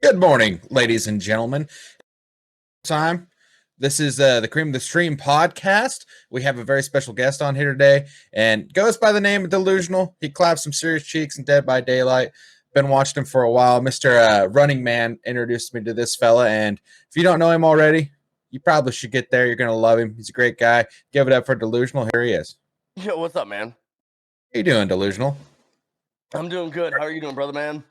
Good morning, ladies and gentlemen. This is the Cream of the Stream podcast. We have a very special guest on here today, and goes by the name of Dallousional. He claps some serious cheeks in Dead by Daylight. Been watching him for a while. Mr. Running Man introduced me to this fella, and if you don't know him already, you probably should get there. You're going to love him. He's a great guy. Give it up for Dallousional. Here he is. Yo, what's up, man? How you doing, Dallousional? I'm doing good. How are you doing, brother, man?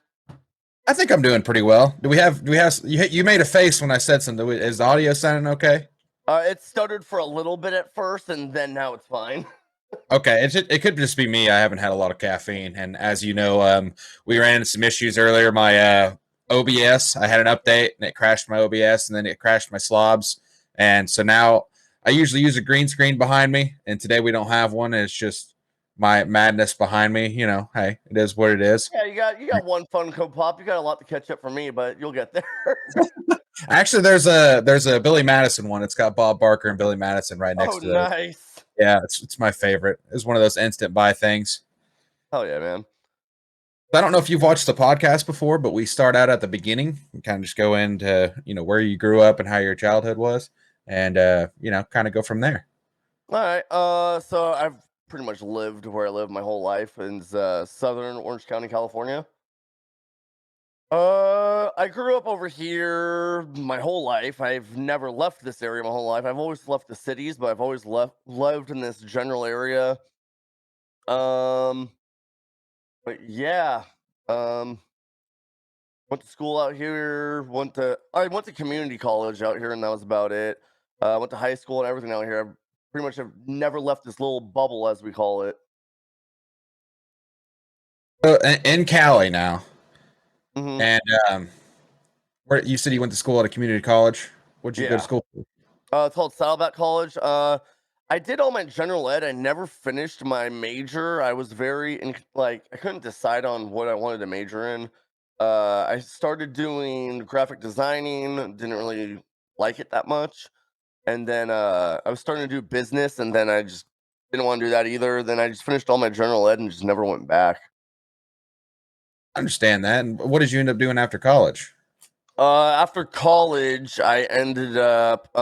I think I'm doing pretty well. Do we have you made a face when I said something. Is the audio sounding okay? It stuttered for a little bit at first, and then now it's fine. Okay, it could just be me. I haven't had a lot of caffeine, and as you know, we ran into some issues earlier. My OBS, I had an update, and it crashed my OBS, and then it crashed my slobs, and so now I usually use a green screen behind me, and today we don't have one. It's just my madness behind me. You know, hey, it is what it is. Yeah, you got one Funko Pop. You got a lot to catch up for me, but you'll get there. Actually, there's a Billy Madison one. It's got Bob Barker and Billy Madison right next to it. Nice. Yeah, it's my favorite. It's one of those instant buy things. Hell yeah, man. I don't know if you've watched the podcast before, but we start out at the beginning and kind of just go into, where you grew up and how your childhood was, and kind of go from there. All right. So I've pretty much lived where I lived my whole life in southern Orange County, California. I grew up over here my whole life. I've never left this area my whole life. I've always left the cities, but I've always lived in this general area. But yeah, went to school out here. I went to community college out here, and that was about it. Went to high school and everything out here. I pretty much have never left this little bubble, as we call it. In Cali now. Mm-hmm. And where you said you went to school at a community college? What'd you go to school for? It's called Saddleback College. I did all my general ed. I never finished my major. I was I couldn't decide on what I wanted to major in. I started doing graphic designing, didn't really like it that much. And then I was starting to do business, and then I just didn't want to do that either. Then I just finished all my general ed and just never went back. I understand that. And what did you end up doing after college? After college, I ended up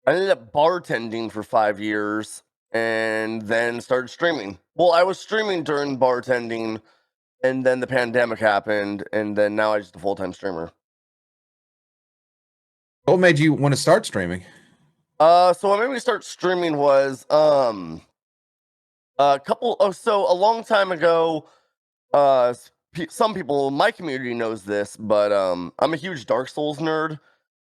bartending for 5 years, and then started streaming. Well, I was streaming during bartending, and then the pandemic happened, and then now I'm just a full-time streamer. What made you want to start streaming? So what made me start streaming was a long time ago, some people in my community knows this, but I'm a huge Dark Souls nerd,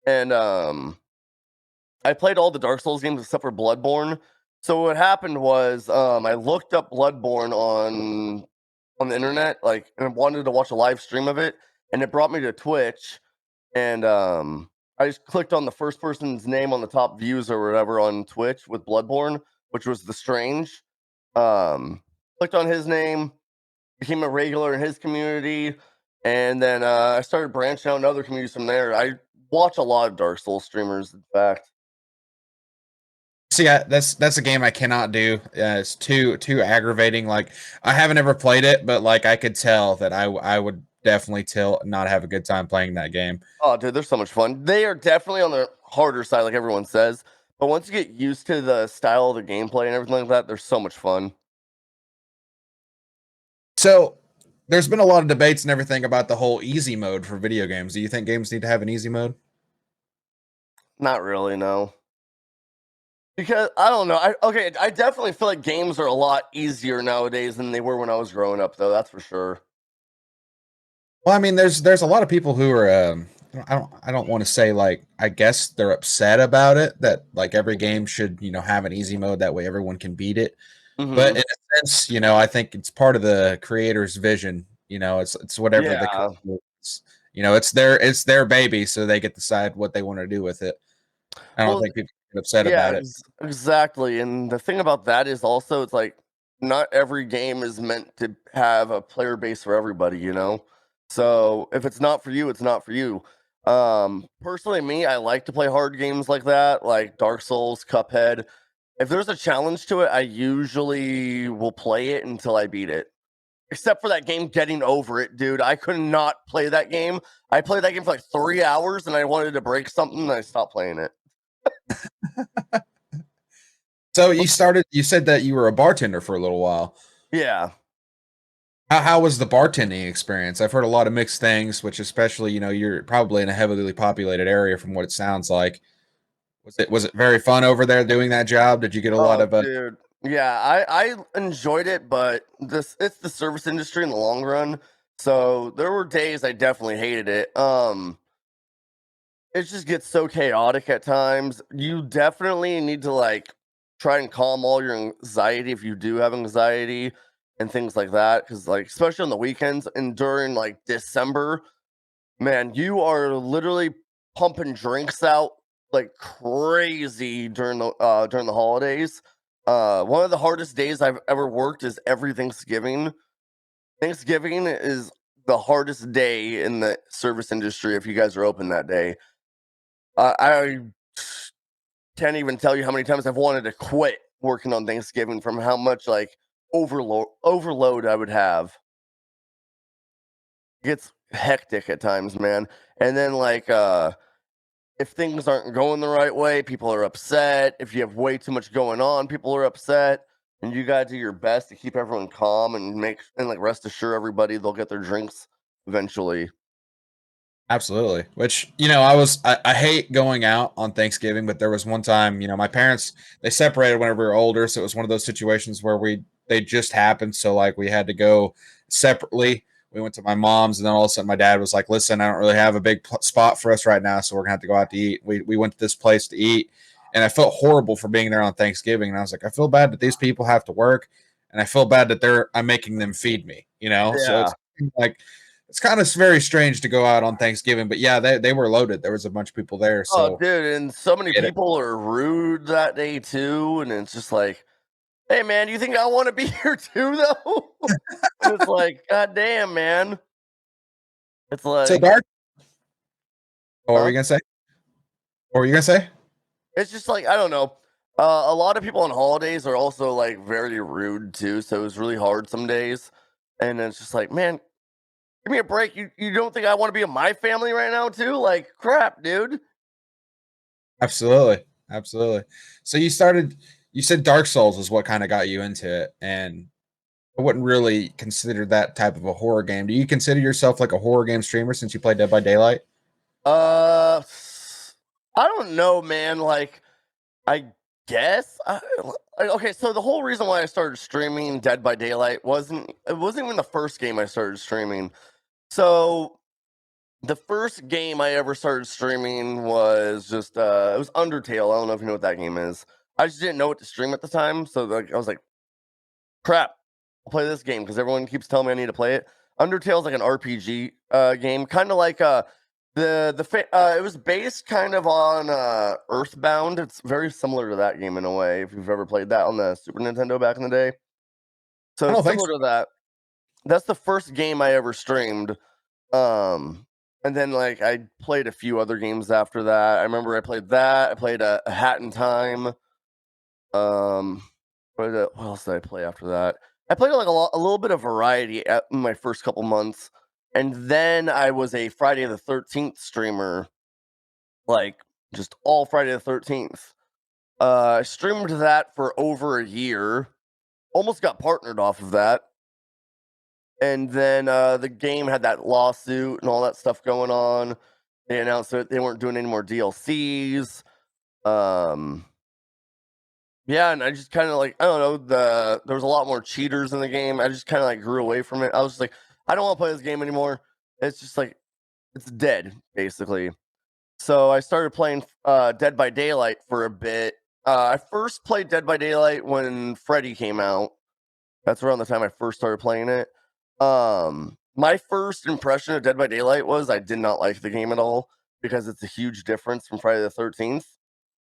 and I played all the Dark Souls games except for Bloodborne. So what happened was I looked up Bloodborne on the internet, and I wanted to watch a live stream of it, and it brought me to Twitch, and I just clicked on the first person's name on the top views or whatever on Twitch with Bloodborne, which was The Strange. Clicked on his name, became a regular in his community, and then I started branching out in other communities from there. I watch a lot of Dark Souls streamers, in fact. See, that's a game I cannot do. It's too aggravating. Like, I haven't ever played it, but I could tell that I would definitely not have a good time playing that game. Oh, dude, they're so much fun. They are definitely on the harder side, like everyone says. But once you get used to the style of the gameplay and everything like that, they're so much fun. So, there's been a lot of debates and everything about the whole easy mode for video games. Do you think games need to have an easy mode? Not really, no. Because, I don't know. I definitely feel like games are a lot easier nowadays than they were when I was growing up, though. That's for sure. Well, I mean, there's a lot of people who are I don't want to say I guess they're upset about it that every game should have an easy mode, that way everyone can beat it. Mm-hmm. But in a sense, I think it's part of the creator's vision. It's whatever Yeah. It's their baby, so they get to decide what they want to do with it. I don't Well, think people get upset yeah, about it. exactly. And the thing about that is also it's like not every game is meant to have a player base for everybody, you know? So if it's not for you, it's not for you. Personally, me, I like to play hard games like that, like Dark Souls, Cuphead. If there's a challenge to it, I usually will play it until I beat it. Except for that game Getting Over It, dude. I could not play that game. I played that game for like 3 hours and I wanted to break something and I stopped playing it. So you said that you were a bartender for a little while. Yeah. How was the bartending experience? I've heard a lot of mixed things, which especially, you're probably in a heavily populated area from what it sounds like. Was it very fun over there doing that job? Did you get a lot Oh, of dude. Yeah, I enjoyed it, but it's the service industry in the long run. So there were days I definitely hated it. It just gets so chaotic at times. You definitely need to like try and calm all your anxiety if you do have anxiety and things like that. Cause like especially on the weekends and during like December, man, you are literally pumping drinks out like crazy during the holidays. One of the hardest days I've ever worked is every Thanksgiving. Thanksgiving is the hardest day in the service industry if you guys are open that day. I can't even tell you how many times I've wanted to quit working on Thanksgiving from how much like overload I would have. It gets hectic at times, man. And then like if things aren't going the right way, people are upset. If you have way too much going on, people are upset. And you gotta do your best to keep everyone calm and like rest assure everybody they'll get their drinks eventually. Absolutely. Which, I hate going out on Thanksgiving, but there was one time, my parents, they separated whenever we were older. So it was one of those situations where they just happened. So like we had to go separately. We went to my mom's, and then all of a sudden my dad was like, listen, I don't really have a big spot for us right now. So we're gonna have to go out to eat. We went to this place to eat, and I felt horrible for being there on Thanksgiving. And I was like, I feel bad that these people have to work, and I feel bad that I'm making them feed me. So Yeah. it's like, it's kind of very strange to go out on Thanksgiving, but yeah, they were loaded. There was a bunch of people there, Oh, so dude, and so I many get it. people are rude that day too, and it's just like, hey man, you think I want to be here too though? And it's like, god damn, man. It's So like, dark. What were huh? you gonna say? What were you gonna say? It's just like I don't know. A lot of people on holidays are also like very rude too, so it was really hard some days. And it's just like, man, give me a break. You don't think I want to be in my family right now too? Like crap, dude. Absolutely, absolutely. So you started. You said Dark Souls is what kind of got you into it, and I wouldn't really consider that type of a horror game. Do you consider yourself like a horror game streamer since you play Dead by Daylight? Uh, I don't know, man. Like I guess. Okay, so the whole reason why I started streaming Dead by Daylight wasn't even the first game I started streaming. So the first game I ever started streaming was just it was Undertale. I don't know if you know what that game is. I just didn't know what to stream at the time, so like I was like, crap, I'll play this game because everyone keeps telling me I need to play it. Undertale's like an RPG game, kind of like it was based kind of on Earthbound. It's very similar to that game in a way. If you've ever played that on the Super Nintendo back in the day, so I it's don't think similar so. to that. That's the first game I ever streamed. Um, and then like I played a few other games after that. I remember I played that. I played a Hat in Time. Um, what else did I play after that? I played like a little bit of variety in my first couple months, and then I was a Friday the 13th streamer, like just all Friday the 13th. I streamed that for over a year. Almost got partnered off of that, and then the game had that lawsuit and all that stuff going on. They announced that they weren't doing any more DLCs. Um, Yeah, and I just kind of like I don't know there was a lot more cheaters in the game. I just kind of like grew away from it. I was just like, I don't want to play this game anymore. It's just like it's dead basically. So I started playing Dead by Daylight for a bit. I first played Dead by Daylight when Freddy came out. That's around the time I first started playing it. my first impression of Dead by Daylight was I did not like the game at all because it's a huge difference from Friday the 13th.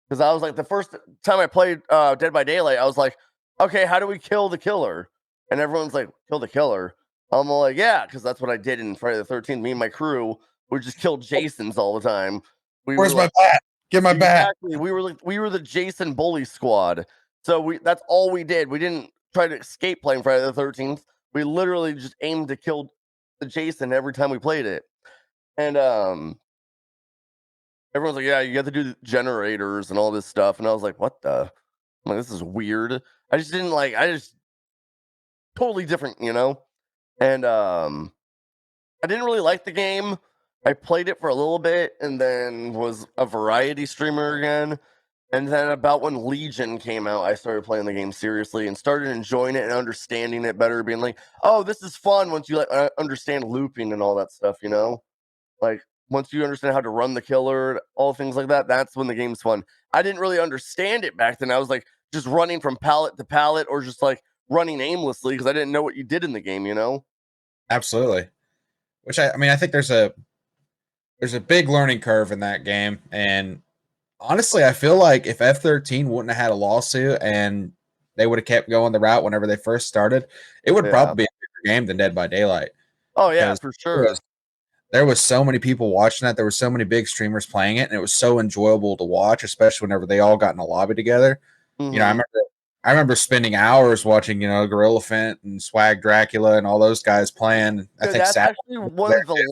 Because I was like, the first time I played Dead by Daylight, I was like, okay, how do we kill the killer? And everyone's like, kill the killer. I'm like, yeah, because that's what I did in Friday the 13th. Me and my crew would just kill Jasons all the time. We Where's were my like, bat? Get my bat. exactly. We were the Jason bully squad. So that's all we did. We didn't try to escape playing Friday the 13th. We literally just aimed to kill the Jason every time we played it. And everyone's like, yeah, you have to do the generators and all this stuff. And I was like, what the? I'm like, this is weird. I just didn't like. I just totally different, you know. And I didn't really like the game. I played it for a little bit and then was a variety streamer again. And then about when Legion came out, I started playing the game seriously and started enjoying it and understanding it better, being like, oh, this is fun once you like understand looping and all that stuff, you know? Like once you understand how to run the killer, all things like that, that's when the game's fun. I didn't really understand it back then. I was like just running from pallet to pallet or just like running aimlessly because I didn't know what you did in the game, you know? Absolutely. Which I mean, I think there's a big learning curve in that game, and honestly, I feel like if F13 wouldn't have had a lawsuit and they would have kept going the route whenever they first started, it would Yeah. probably be a bigger game than Dead by Daylight. Oh yeah, Because for there was, sure. there was so many people watching that. There were so many big streamers playing it, and it was so enjoyable to watch, especially whenever they all got in a lobby together. You know, Mm-hmm. I remember spending hours watching, Gorilla Fent and Swag Dracula and all those guys playing. I Dude, think that's Sat actually was one there of the too.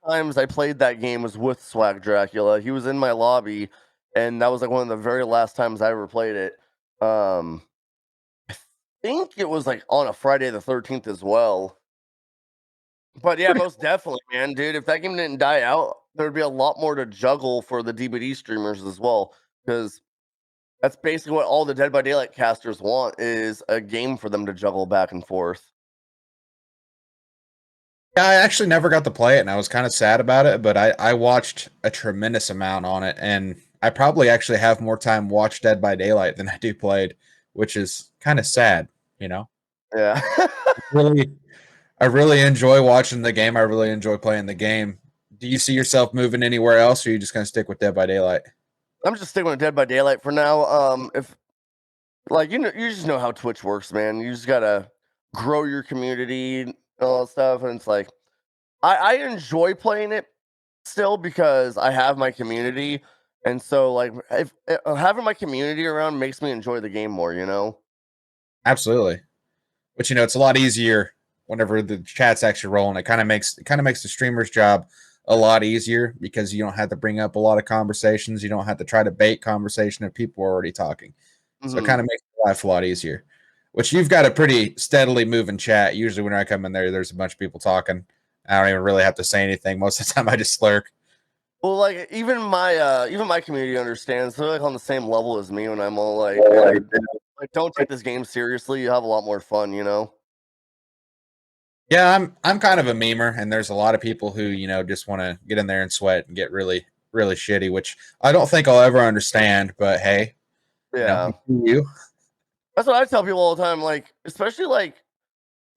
last times I played that game was with Swag Dracula. He was in my lobby, and that was like one of the very last times I ever played it. Um, I think it was like on a Friday the 13th as well. But yeah, most definitely, man, dude. If that game didn't die out, there'd be a lot more to juggle for the DVD streamers as well, because that's basically what all the Dead by Daylight casters want is a game for them to juggle back and forth. Yeah, I actually never got to play it, and I was kind of sad about it. But I watched a tremendous amount on it, and I probably actually have more time watched Dead by Daylight than I do played, which is kind of sad. You know, Yeah. really, I really enjoy watching the game. I really enjoy playing the game. Do you see yourself moving anywhere else, or are you just gonna stick with Dead by Daylight? I'm just sticking with Dead by Daylight for now. If like you just know how Twitch works, man. You just gotta grow your community and all that stuff. And it's like I enjoy playing it still because I have my community. And so like if having my community around makes me enjoy the game more, you know? Absolutely. But it's a lot easier whenever the chat's actually rolling. It kind of makes the streamer's job a lot easier because you don't have to bring up a lot of conversations. You don't have to try to bait conversation if people are already talking. So it Hmm. kind of makes life a lot easier. Which you've got a pretty steadily moving chat. Usually when I come in there, there's a bunch of people talking. I don't even really have to say anything. Most of the time I just lurk. Well, like even my community understands. They're like on the same level as me when I'm all like, hey, like don't take this game seriously. You have a lot more fun, you know? Yeah, I'm kind of a memer, and there's a lot of people who just want to get in there and sweat and get really really shitty, which I don't think I'll ever understand. But hey, Yeah. you. That's what I tell people all the time. Like, especially like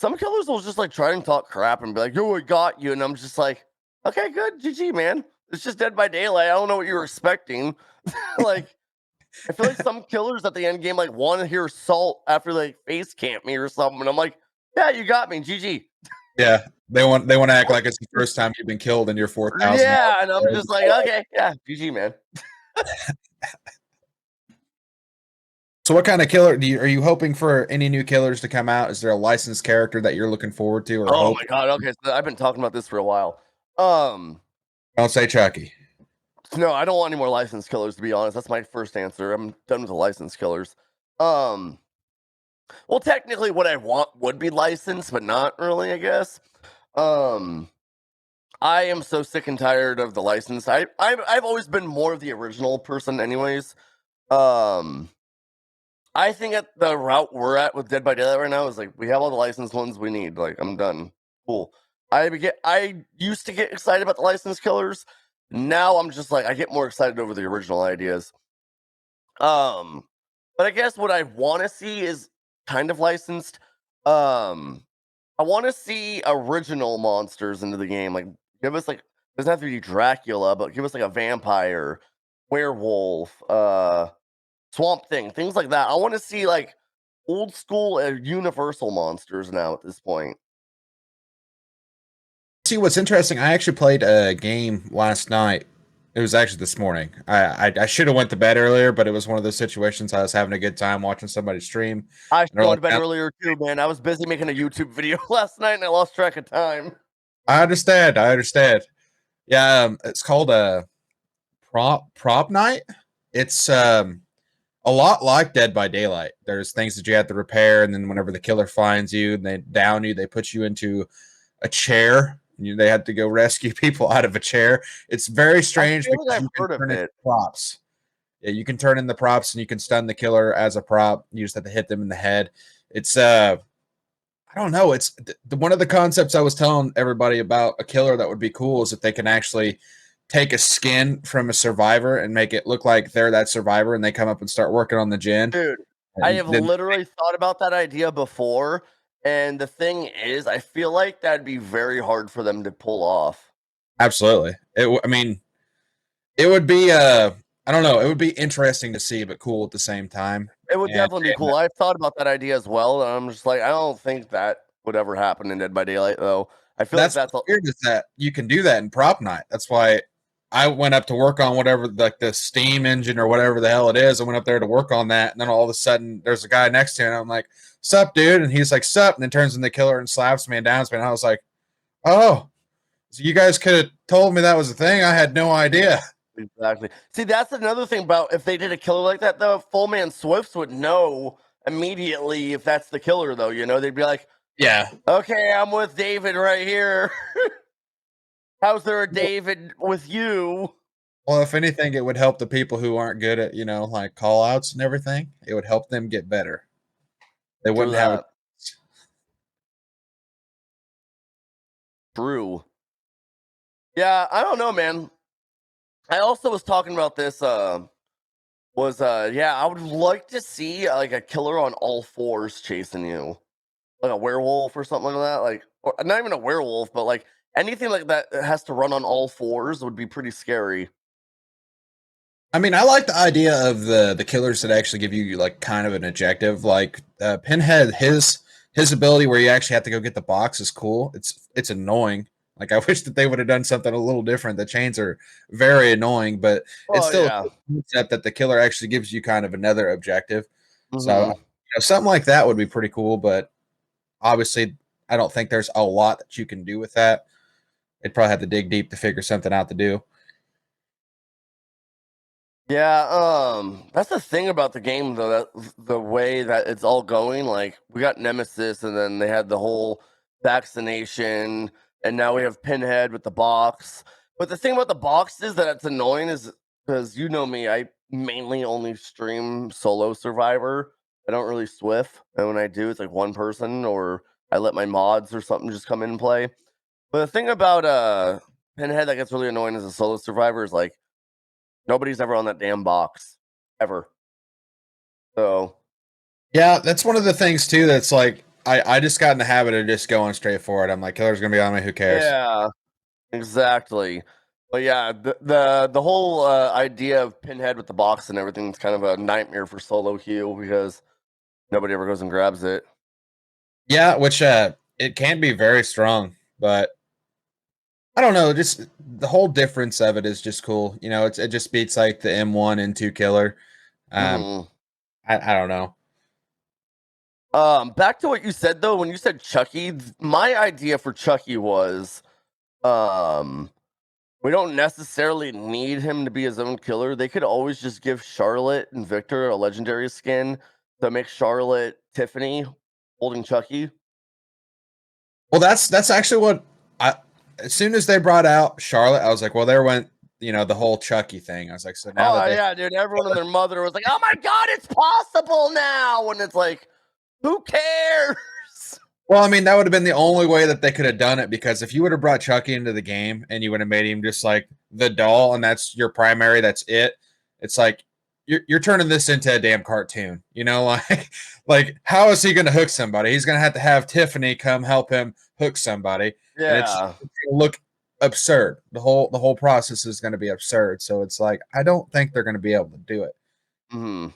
some killers will just like try and talk crap and be like, "Yo, I got you," and I'm just like, "Okay, good, GG, man. It's just Dead by Daylight. I don't know what you were expecting." Like, I feel like some killers at the end game like want to hear salt after they face camp me or something, and I'm like, "Yeah, you got me, GG." Yeah, they want to act like it's the first time you've been killed in your 4,000 Yeah, and I'm hours. just like, "Okay, yeah, GG, man." So, what kind of killer are you hoping for? Any new killers to come out? Is there a licensed character that you're looking forward to or Oh hope? my god. Okay, so I've been talking about this for a while. Um, Don't say Chucky. no, I don't want any more licensed killers. To be honest, that's my first answer. I'm done with the licensed killers. Um, Well, technically, what I want would be licensed, but not really, I guess. Um, I am so sick and tired of the license. I've always been more of the original person, anyways. Um, I think at the route we're at with Dead by Daylight right now is like we have all the licensed ones we need. Like I'm done. Cool. I used to get excited about the licensed killers. Now I'm just like I get more excited over the original ideas. Um, but I guess what I want to see is kind of licensed. Um, I want to see original monsters into the game. Like, give us like doesn't have to be Dracula, but give us like a vampire, werewolf, swamp thing, things like that. I want to see like old school universal monsters now at this point. See, what's interesting, I actually played a game last night. It was actually this morning. I should have went to bed earlier, but it was one of those situations I was having a good time watching somebody stream. I And they're should like, have been earlier too, man. I was busy making a YouTube video last night and I lost track of time. I understand. I understand. Yeah, it's called a prop night. It's a lot like Dead by Daylight. There's things that you have to repair, and then whenever the killer finds you and they down you, they put you into a chair. They had to go rescue people out of a chair. It's very strange I feel like because I've you can heard of turn in it. props. Yeah, you can turn in the props and you can stun the killer as a prop. You just have to hit them in the head. It's I don't know. It's one of the concepts I was telling everybody about a killer that would be cool is if they can actually take a skin from a survivor and make it look like they're that survivor, and they come up and start working on the gen. Dude, I And have then literally thought about that idea before. And the thing is, I feel like that'd be very hard for them to pull off. absolutely, I mean, it would be I don't know. It would be interesting to see, but cool at the same time. It would And, definitely be and cool. I've thought about that idea as well. And I'm just like, I don't think that would ever happen in Dead by Daylight, though. I feel like that's that's what's weird is that you can do that in prop night. That's why I went up to work on whatever, like the steam engine or whatever the hell it is. I went up there to work on that, and then all of a sudden there's a guy next to me, and I'm like, "Sup, dude?" And he's like, "Sup?" And then turns in the killer and slaps me and downs me, and I was like, "Oh, so you guys could have told me that was a thing. I had no idea." exactly. See, that's another thing about if they did a killer like that, though, Full Man Swifts would know immediately if that's the killer, though. You know, they'd be like, Yeah. okay, I'm with David right here. How's there a David with you? Well, if anything, it would help the people who aren't good at, like call outs and everything. It would help them get better. They True wouldn't have a that. True. Yeah, I don't know, man. I also was talking about this. Yeah, I would like to see like a killer on all fours chasing you, like a werewolf or something like that. Like, or not even a werewolf, but like anything like that that has to run on all fours would be pretty scary. I mean, I like the idea of the killers that actually give you like kind of an objective. Like Pinhead, his ability where you actually have to go get the box is cool. It's annoying. Like I wish that they would have done something a little different. The chains are very annoying, but it's Oh still a yeah. cool concept that the killer actually gives you kind of another objective. So Hmm. something like that would be pretty cool. But obviously, I don't think there's a lot that you can do with that. They'd probably have to dig deep to figure something out to do. Yeah, that's the thing about the game though, that the way that it's all going, like we got Nemesis and then they had the whole vaccination and now we have Pinhead with the box. But the thing about the box is that it's annoying is because you know me, I mainly only stream solo survivor. I don't really swift. And when I do, it's like one person or I let my mods or something just come in and play. But the thing about Pinhead that gets really annoying as a solo survivor is like nobody's ever on that damn box ever. So Yeah, that's one of the things too. That's like I just got in the habit of just going straight for it. I'm like, killer's gonna be on me. Who cares? yeah, exactly. But yeah, the whole idea of Pinhead with the box and everything is kind of a nightmare for solo queue because nobody ever goes and grabs it. Yeah, which it can be very strong, but I don't know. Just the whole difference of it is just cool. It just beats like the M1 and 2 killer. Um, Hmm. I don't know. Back to what you said though, when you said Chucky, my idea for Chucky was, um, we don't necessarily need him to be his own killer. They could always just give Charlotte and Victor a legendary skin to make Charlotte Tiffany holding Chucky. Well, that's actually what I. As soon as they brought out Charlotte, I was like, well, there went the whole Chucky thing. I was like, so now that Oh they yeah, dude. Everyone and their mother was like, "Oh my god, it's possible now!" And it's like, who cares? Well, I mean, that would have been the only way that they could have done it because if you would have brought Chucky into the game and you would have made him just like the doll and that's your primary, that's it. It's like you're turning this into a damn cartoon. You know, like how is he going to hook somebody? He's going to have Tiffany come help him hook somebody, and it's Yeah. going to look absurd. The whole process is going to be absurd. So it's like I don't think they're going to be able to do it. Mm-hmm.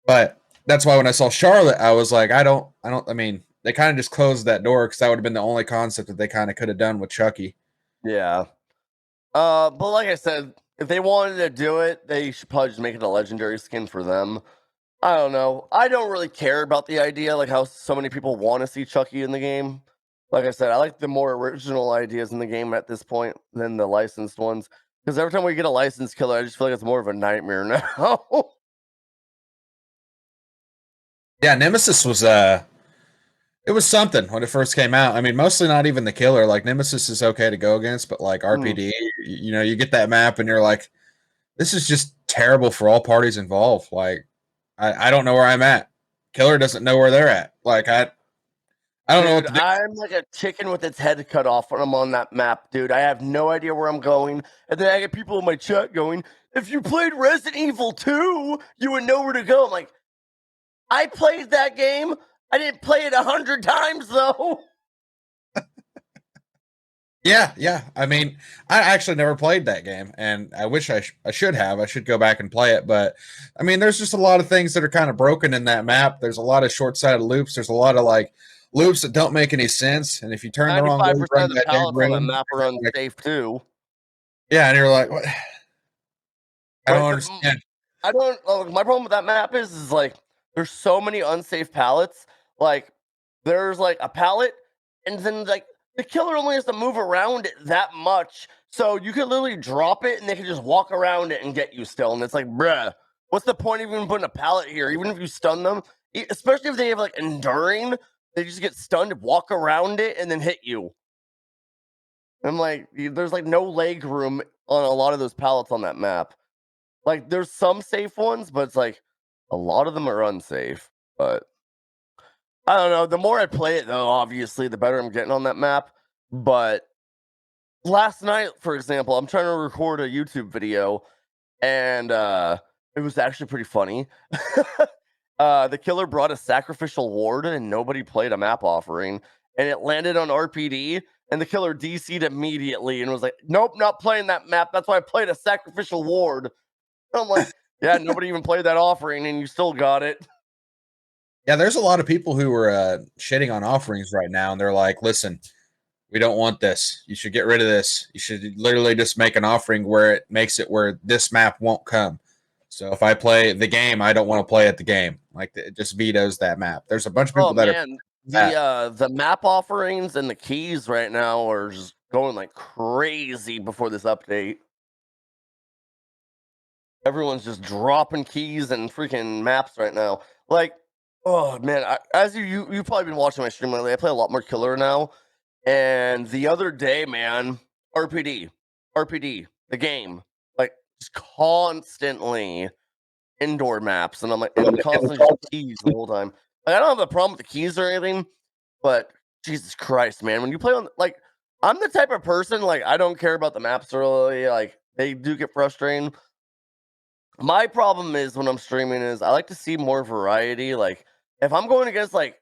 But that's why when I saw Charlotte, I was like, I mean, they kind of just closed that door because that would have been the only concept that they kind of could have done with Chucky. Yeah. But like I said, if they wanted to do it, they should probably just make it a legendary skin for them. I don't know. I don't really care about the idea, like how so many people want to see Chucky in the game. Like I said, I like the more original ideas in the game at this point than the licensed ones. Because every time we get a licensed killer, I just feel like it's more of a nightmare now. Yeah, Nemesis was it was something when it first came out. I mean, mostly not even the killer. Like Nemesis is okay to go against, but like RPD, you know, you get that map and you're like, this is just terrible for all parties involved. Like, I don't know where I'm at. Killer doesn't know where they're at. Like I don't know what Dude, to do. I'm like a chicken with its head cut off when I'm on that map, dude. I have no idea where I'm going. And then I get people in my chat going, if you played Resident Evil 2, you would know where to go. I'm like, I played that game. I didn't play it 100 times, though. Yeah. I mean, I actually never played that game, and I wish I should have. I should go back and play it, but I mean, there's just a lot of things that are kind of broken in that map. There's a lot of short-sighted loops. There's a lot of like loops that don't make any sense, and if you turn the wrong way 95% around of the that dead pallets on that room, map are like, unsafe, too. yeah, and you're like, what? I don't Right? understand. I don't. My problem with that map is like there's so many unsafe pallets. Like there's like a pallet, and then like the killer only has to move around it that much, so you could literally drop it, and they can just walk around it and get you still. And it's like, bruh, what's the point of even putting a pallet here? Even if you stun them, especially if they have like enduring, they just get stunned, walk around it, and then hit you. I'm like, there's like no leg room on a lot of those pallets on that map. Like, there's some safe ones, but it's like a lot of them are unsafe. But I don't know. The more I play it, though, obviously, the better I'm getting on that map. But last night, for example, I'm trying to record a YouTube video, and it was actually pretty funny. The killer brought a sacrificial ward, and nobody played a map offering, and it landed on RPD. And the killer DC'd immediately and was like, "Nope, not playing that map. That's why I played a sacrificial ward." I'm like, yeah, nobody even played that offering, and you still got it. Yeah, there's a lot of people who are shitting on offerings right now, and they're like, listen, we don't want this. You should get rid of this. You should literally just make an offering where it makes it where this map won't come. So if I play the game, I don't want to play at the game. Like it just vetoes that map. There's a bunch of Oh people that are man, that. the map offerings and the keys right now are just going like crazy before this update. Everyone's just dropping keys and freaking maps right now. Like, oh man, as you've probably been watching my stream lately. I play a lot more killer now, and the other day, man, RPD, RPD, the game, like just constantly indoor maps, and I'm like, and constantly just keys the whole time. Like, I don't have a problem with the keys or anything, but Jesus Christ, man, when you play on like, I'm the type of person like I don't care about the maps really. Like they do get frustrating. My problem is when I'm streaming is I like to see more variety. Like if I'm going against like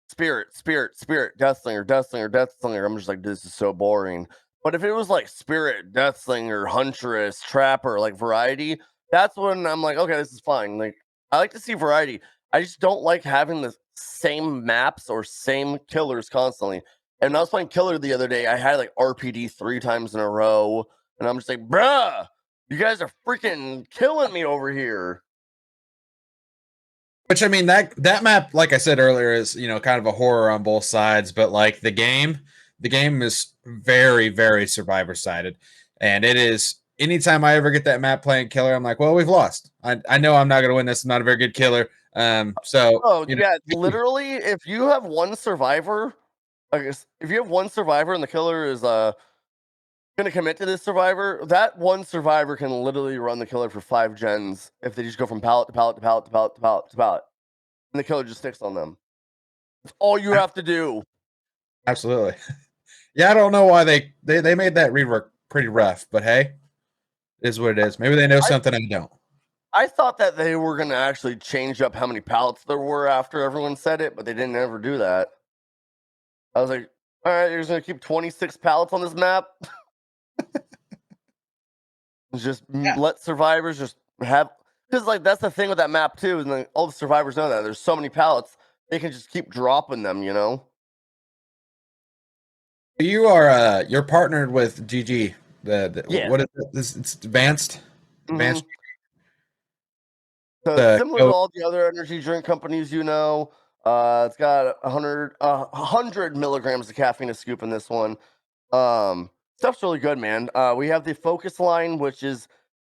Spirit, Deathslinger, I'm just like, this is so boring. But if it was like Spirit, Deathslinger, Huntress, Trapper, like variety, that's when I'm like, okay, this is fine. Like I like to see variety. I just don't like having the same maps or same killers constantly. And when I was playing Killer the other day, I had like RPD 3 times in a row, and I'm just like, bruh, you guys are freaking killing me over here. Which I mean that map, like I said earlier, is kind of a horror on both sides. But like the game is very very survivor sided, and it is. Anytime I ever get that map playing killer, I'm like, well, we've lost. I know I'm not going to win this. I'm not a very good killer. So Oh yeah, literally, if you have one survivor, I guess if you have one survivor and the killer is gonna commit to this survivor, that one survivor can literally run the killer for 5 gens if they just go from pallet to pallet to pallet to pallet to pallet to pallet. And the killer just sticks on them. That's all you have to do. absolutely. Yeah, I don't know why they made that rework pretty rough, but hey, it is what it is. Maybe they know I, something I don't. I thought that they were gonna actually change up how many pallets there were after everyone said it, but they didn't ever do that. I was like, all right, you're just gonna keep 26 pallets on this map. Just Yeah. let survivors just have, because like that's the thing with that map too, and like, all the survivors know that there's so many pallets they can just keep dropping them. You are you're partnered with GG. Yeah. What is it? It's advanced hmm advanced So it's uh, similar to go all the other energy drink companies, it's got 100 milligrams of caffeine a scoop in this one. Stuff's really good, man. We have the Focus line, which is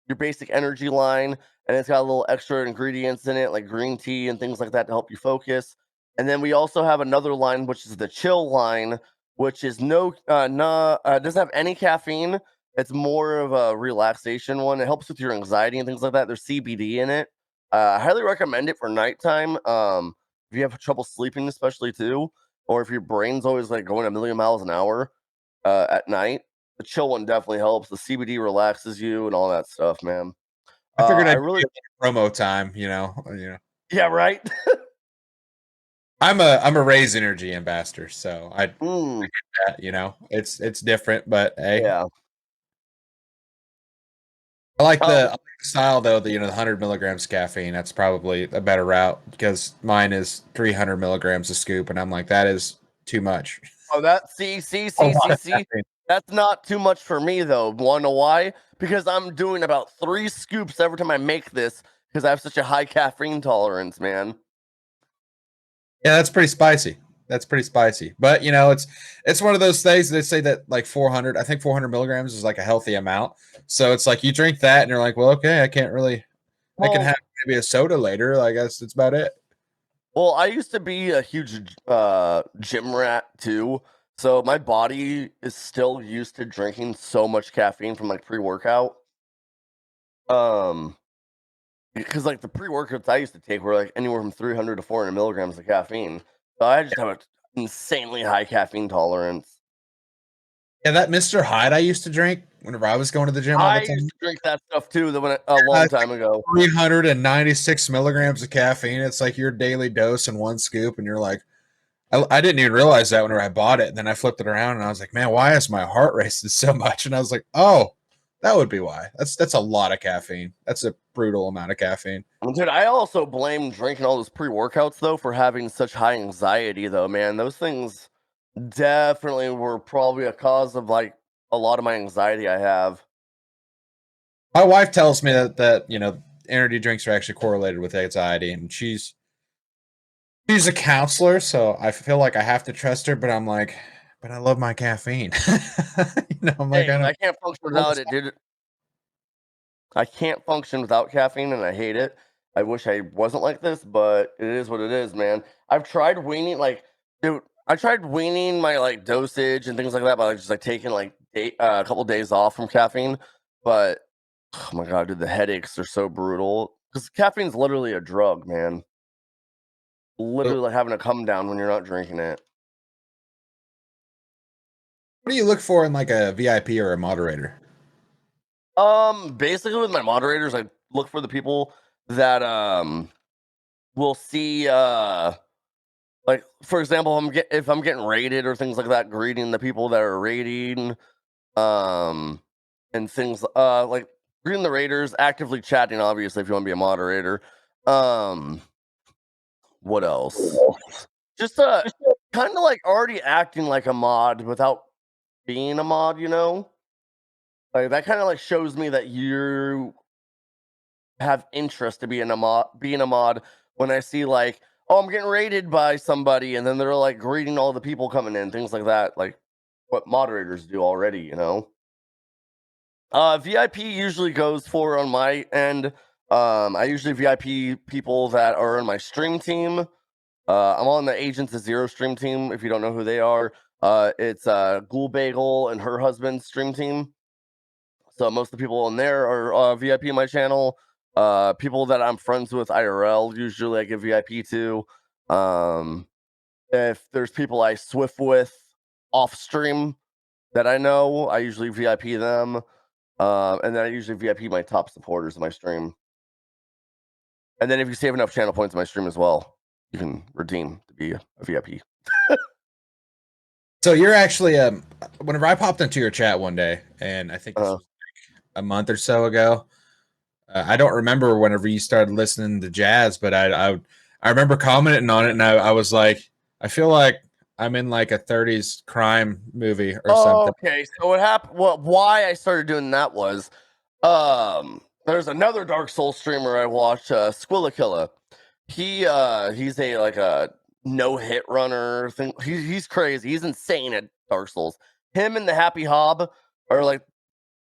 your basic energy line, and it's got a little extra ingredients in it, like green tea and things like that to help you focus. And then we also have another line, which is the Chill line, which is doesn't have any caffeine. It's more of a relaxation one. It helps with your anxiety and things like that. There's CBD in it. I highly recommend it for nighttime. If you have trouble sleeping, especially too, or if your brain's always like going a million miles an hour at night. The chill one definitely helps. The CBD relaxes you and all that stuff, man. I figured I I'd really, give it promo time, you know. yeah, right. I'm a Raise Energy ambassador, so I mm, that, it's different, but hey, yeah. I like the style though. The 100 milligrams caffeine. That's probably a better route because mine is 300 milligrams a scoop, and I'm like that is too much. Oh, that see, see, A see, lot see, of see. caffeine. That's not too much for me though. Wanna know why? Because I'm doing about 3 scoops every time I make this because I have such a high caffeine tolerance, man. Yeah, that's pretty spicy. That's pretty spicy. But it's one of those things they say that like 400, I think 400 milligrams is like a healthy amount. So it's like you drink that and you're like, well, okay, I can have Well, maybe a soda later. I guess that's about it. I used to be a huge gym rat too. So my body is still used to drinking so much caffeine from like pre-workout. Um, because like the pre-workouts I used to take were like anywhere from 300 to 400 milligrams of caffeine. So I just have an insanely high caffeine tolerance. Yeah, that Mr. Hyde I used to drink whenever I was going to the gym all I the used time. to drink that stuff too. A long It's time like ago. 396 milligrams of caffeine. It's like your daily dose in one scoop, and you're like, I didn't even realize that whenever I bought it. And then I flipped it around and I was like, man, why is my heart racing so much? And I was like, oh, that would be why. That's a lot of caffeine. That's a brutal amount of caffeine. Dude, I also blame drinking all those pre-workouts though for having such high anxiety though, man. Those things definitely were probably a cause of like a lot of my anxiety I have. My wife tells me that energy drinks are actually correlated with anxiety, and she's a counselor, so I feel like I have to trust her. But I'm like, but I love my caffeine. I'm like, I Same, don't. I can't function without it, dude. I can't function without caffeine and I hate it. I wish I wasn't like this, but it is what it is, man. I've tried weaning dude, I tried weaning my like dosage and things like that by like just like taking like a couple days off from caffeine, but oh my god, dude, the headaches are so brutal because caffeine's literally a drug, man. What Literally like having a come down when you're not drinking it. do you look for in like a VIP or a moderator? Basically with my moderators, I look for the people that will see like, for example, if I'm getting raided or things like that, greeting the people that are raiding, um, and things like greeting the raiders, actively chatting, obviously, if you want to be a moderator. Um, what else? Just kind of like already acting like a mod without being a mod. Like that kind of like shows me that you have interest to being a mod when I see like, oh, I'm getting raided by somebody, and then they're like greeting all the people coming in, things like that, like what moderators do already. VIP usually goes for on my end. I usually VIP people that are on my stream team. I'm on the Agents of Zero stream team. If you don't know who they are, it's Ghoul Bagel and her husband's stream team. So most of the people in there are VIP my channel. People that I'm friends with IRL usually I give VIP to. Um, if there's people I Swift with off stream that I know, I usually VIP them. And then I usually VIP my top supporters in my stream. And then if you save enough channel points in my stream as well, you can redeem to be a VIP. So you're actually whenever I popped into your chat one day, and I think this was like a month or so ago. I don't remember whenever you started listening to jazz, but I remember commenting on it, and I was like, I feel like I'm in like a 30s crime movie or something. Okay, so what happened? Well, why I started doing that was, there's another Dark Souls streamer I watch, Squillakilla. He's a like a no hit runner thing. He's crazy. He's insane at Dark Souls. Him and the Happy Hob are like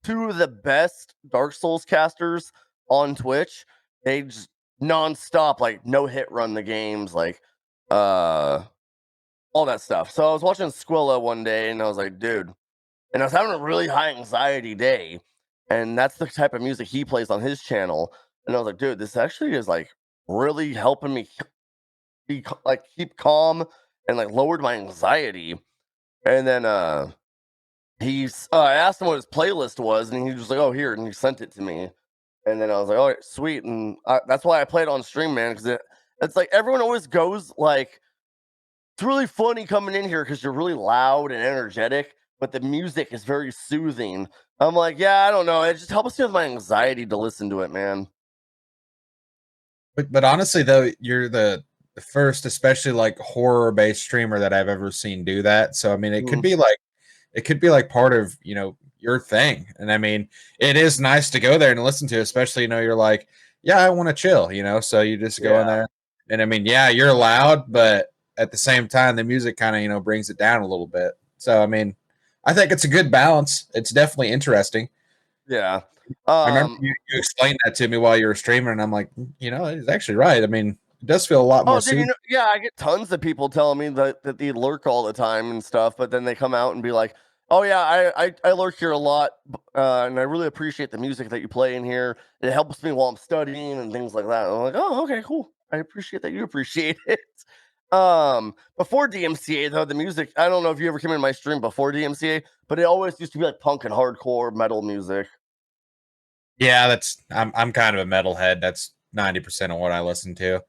two of the best Dark Souls casters on Twitch. They just nonstop like no hit run the games, like uh all that stuff. So I was watching Squilla one day and I was like, dude, and I was having a really high anxiety day. And that's the type of music he plays on his channel. And I was like, dude, this actually is like really helping me like keep calm and like lowered my anxiety. And then I asked him what his playlist was, and he was like, "Oh, here," and he sent it to me. And then I was like, "All right, sweet." And that's why I played on stream, man, because it's like everyone always goes like, "It's really funny coming in here because you're really loud and energetic, but the music is very soothing." I'm like, "Yeah, I don't know. It just helps me with my anxiety to listen to it, man." But honestly, though, you're the first, especially like horror based streamer that I've ever seen do that. So I mean, Mm, it could be like part of your thing. And I mean, it is nice to go there and listen to, especially you're like, yeah, I want to chill, so you just go in yeah, there. And I mean, yeah, you're loud, but at the same time, the music kind of brings it down a little bit. So I mean, I think it's a good balance. It's definitely interesting. yeah. I remember Um, you explained that to me while you were streaming, and I'm like, he's actually right. I mean, it does feel a lot more Oh, dude, soothing. yeah, I get tons of people telling me that they lurk all the time and stuff, but then they come out and be like, "Oh yeah, I lurk here a lot, and I really appreciate the music that you play in here. It helps me while I'm studying and things like that." And I'm like, "Oh, okay, cool. I appreciate that you appreciate it." Before DMCA though, the music, I don't know if you ever came in my stream before DMCA, but it always used to be like punk and hardcore metal music. Yeah, I'm kind of a metalhead. That's 90% of what I listen to.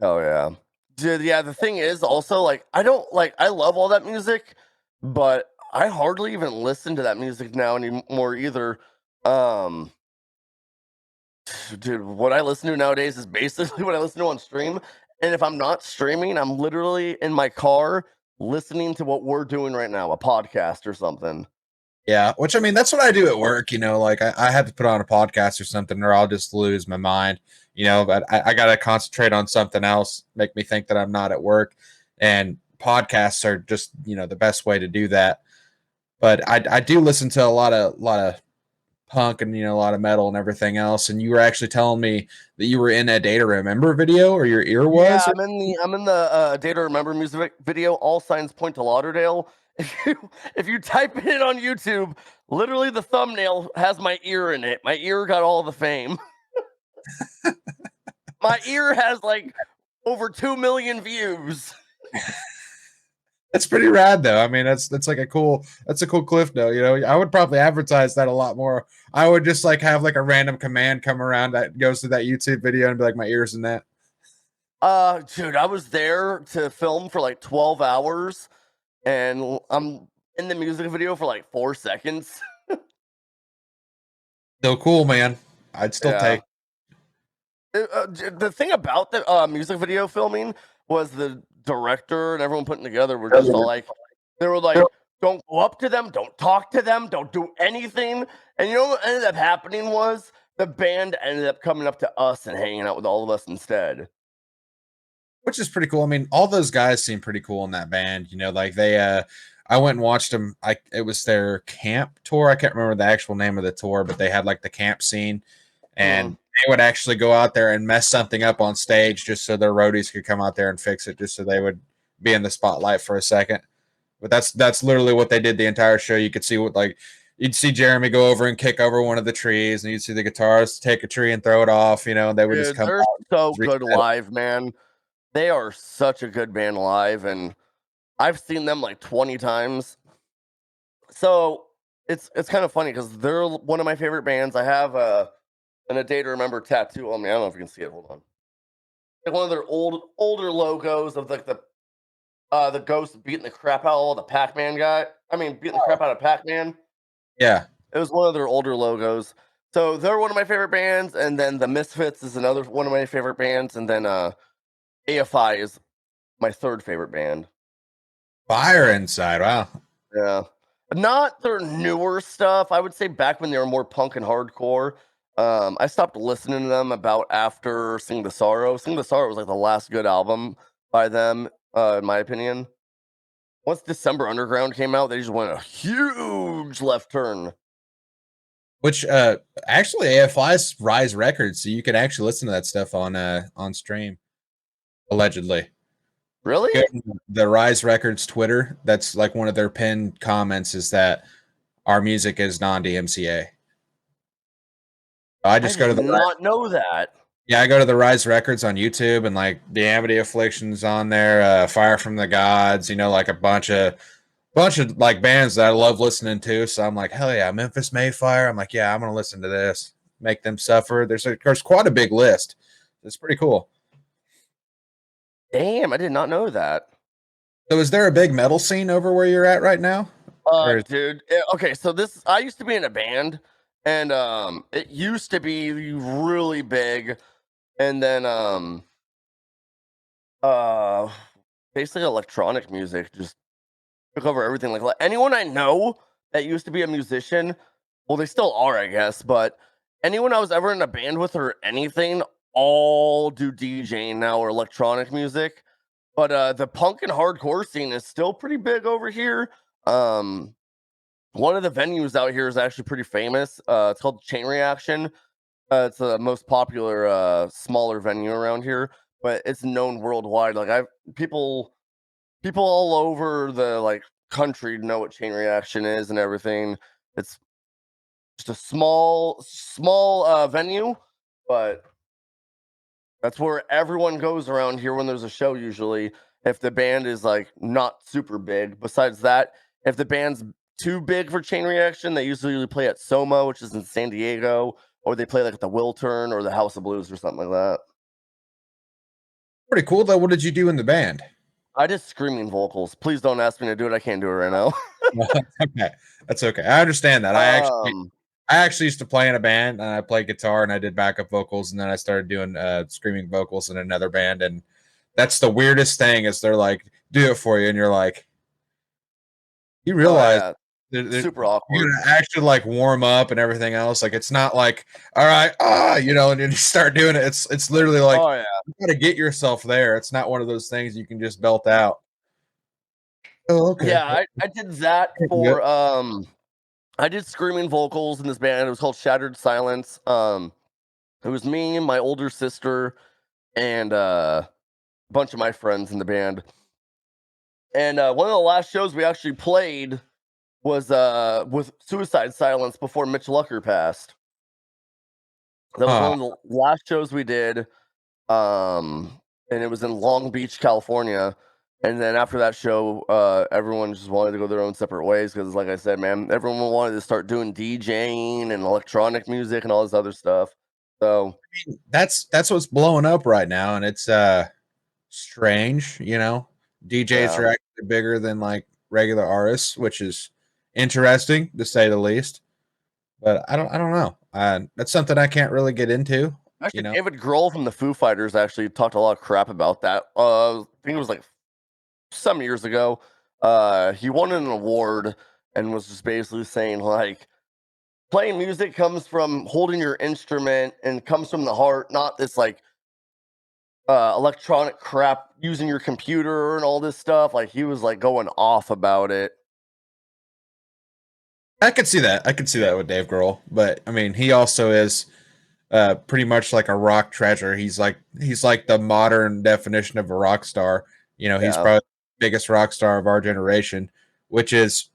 Oh yeah. Dude, yeah, the thing is also like I don't like I love all that music, but I hardly even listen to that music now anymore either. Um dude, what I listen to nowadays is basically what I listen to on stream. And if I'm not streaming, I'm literally in my car listening to what we're doing right now, a podcast or something. Yeah, which I mean, that's what I do at work. Like I have to put on a podcast or something, or I'll just lose my mind. But I got to concentrate on something else, make me think that I'm not at work. And podcasts are just the best way to do that. But I do listen to a lot of punk and a lot of metal and everything else. And you were actually telling me that you were in a Data Remember video, or your ear Yeah, was. I'm in the Day to Remember music video. All signs point to Lauderdale. If you type it on YouTube, literally the thumbnail has my ear in it. My ear got all the fame. My ear has like over 2 million views. That's pretty rad, though. I mean, that's like that's a cool cliff note. I would probably advertise that a lot more. I would just like have like a random command come around that goes to that YouTube video and be like, my ears in that. Dude, I was there to film for like 12 hours, and I'm in the music video for like 4 seconds. So cool, man. I'd still Yeah. take. The thing about the music video filming was the director and everyone putting together were just all like, they were like, don't go up to them, don't talk to them, don't do anything. And you know what ended up happening was the band ended up coming up to us and hanging out with all of us instead. Which is pretty cool. I mean, all those guys seem pretty cool in that band. Like they I went and watched them. It was their camp tour. I can't remember the actual name of the tour, but they had like the camp scene, Mm. and they would actually go out there and mess something up on stage just so their roadies could come out there and fix it, just so they would be in the spotlight for a second. But that's literally what they did the entire show. You could see what like you'd see Jeremy go over and kick over one of the trees, and you'd see the guitarist take a tree and throw it off. And they would just Dude, come they're out so and good reset it. live, man. They are such a good band live, and I've seen them like 20 times. So it's kind of funny because they're one of my favorite bands. I have a Day to Remember tattoo on me. I don't know if you can see it. Hold on. like one of their older logos of like the ghost beating the crap out of all the Pac-Man guy. I mean, beating the crap out of Pac-Man. Yeah. It was one of their older logos. So they're one of my favorite bands, and then the Misfits is another one of my favorite bands, and then AFI is my third favorite band. Fire Inside. Wow. Yeah. Not their newer stuff. I would say back when they were more punk and hardcore. I stopped listening to them about after Sing the Sorrow. Sing the Sorrow was like the last good album by them, in my opinion. Once December Underground came out, they just went a huge left turn. Which actually AFI's Rise Records, so you can actually listen to that stuff on stream, allegedly. Really? Go to the Rise Records Twitter. That's like one of their pinned comments is that our music is non-DMCA. I I just go did to the not know that. I go to the Rise Records on YouTube and like the Amity Afflictions on there, Fire from the Gods, like a bunch of like bands that I love listening to. So I'm like, hell yeah, Memphis Mayfire. I'm like, yeah, I'm gonna listen to this. Make them suffer. There's quite a big list. It's pretty cool. Damn, I did not know that. So is there a big metal scene over where you're at right now? Or Dude. Okay, so I used to be in a band, and it used to be really big, and then uh basically electronic music just took over everything. Like anyone I know that used to be a musician, well, they still are, I guess, but anyone I was ever in a band with or anything, all do DJing now or electronic music. But the punk and hardcore scene is still pretty big over here. Um, One of the venues out here is actually pretty famous. It's called Chain Reaction. It's the most popular smaller venue around here, but it's known worldwide. Like I've people all over the like country know what Chain Reaction is and everything. It's just a small venue, but that's where everyone goes around here when there's a show usually. If the band is like not super big. Besides that, if the band's too big for Chain Reaction, they usually play at Soma, which is in San Diego, or they play like at the Wiltern or the House of Blues or something like that. pretty cool though. What did you do in the band? I just screaming vocals. Please don't ask me to do it. I can't do it right now. Okay. That's okay. I understand that. um I actually used to play in a band and I played guitar and I did backup vocals and then I started doing screaming vocals in another band and that's the weirdest thing is they're like do it for you and you're like you oh realize yeah. they're Super you awkward. actually like warm up and everything else like it's not like all right and then you start doing it it's literally like Oh yeah. you got to get yourself there. It's not one of those things you can just belt out. Oh, okay. Yeah, I did that Yep. for I did screaming vocals in this band. It was called Shattered Silence. It was me, my older sister, and a bunch of my friends in the band. And one of the last shows we actually played was with Suicide Silence before Mitch Lucker passed. That was Uh, one of the last shows we did. And it was in Long Beach, California. And then after that show, everyone just wanted to go their own separate ways because, like I said, man, everyone wanted to start doing DJing and electronic music and all this other stuff. So that's what's blowing up right now, and it's strange. DJs yeah, are actually bigger than like regular artists, which is interesting to say the least. But I don't know. That's something I can't really get into. You actually, know, David Grohl from the Foo Fighters actually talked a lot of crap about that. I think it was like some years ago. He won an award and was just basically saying like playing music comes from holding your instrument and comes from the heart, not this like electronic crap using your computer and all this stuff. Like he was like going off about it. I could see that. I could see that with Dave Grohl, but I mean, he also is pretty much like a rock treasure. He's like the modern definition of a rock star. He's Yeah. probably the biggest rock star of our generation, which is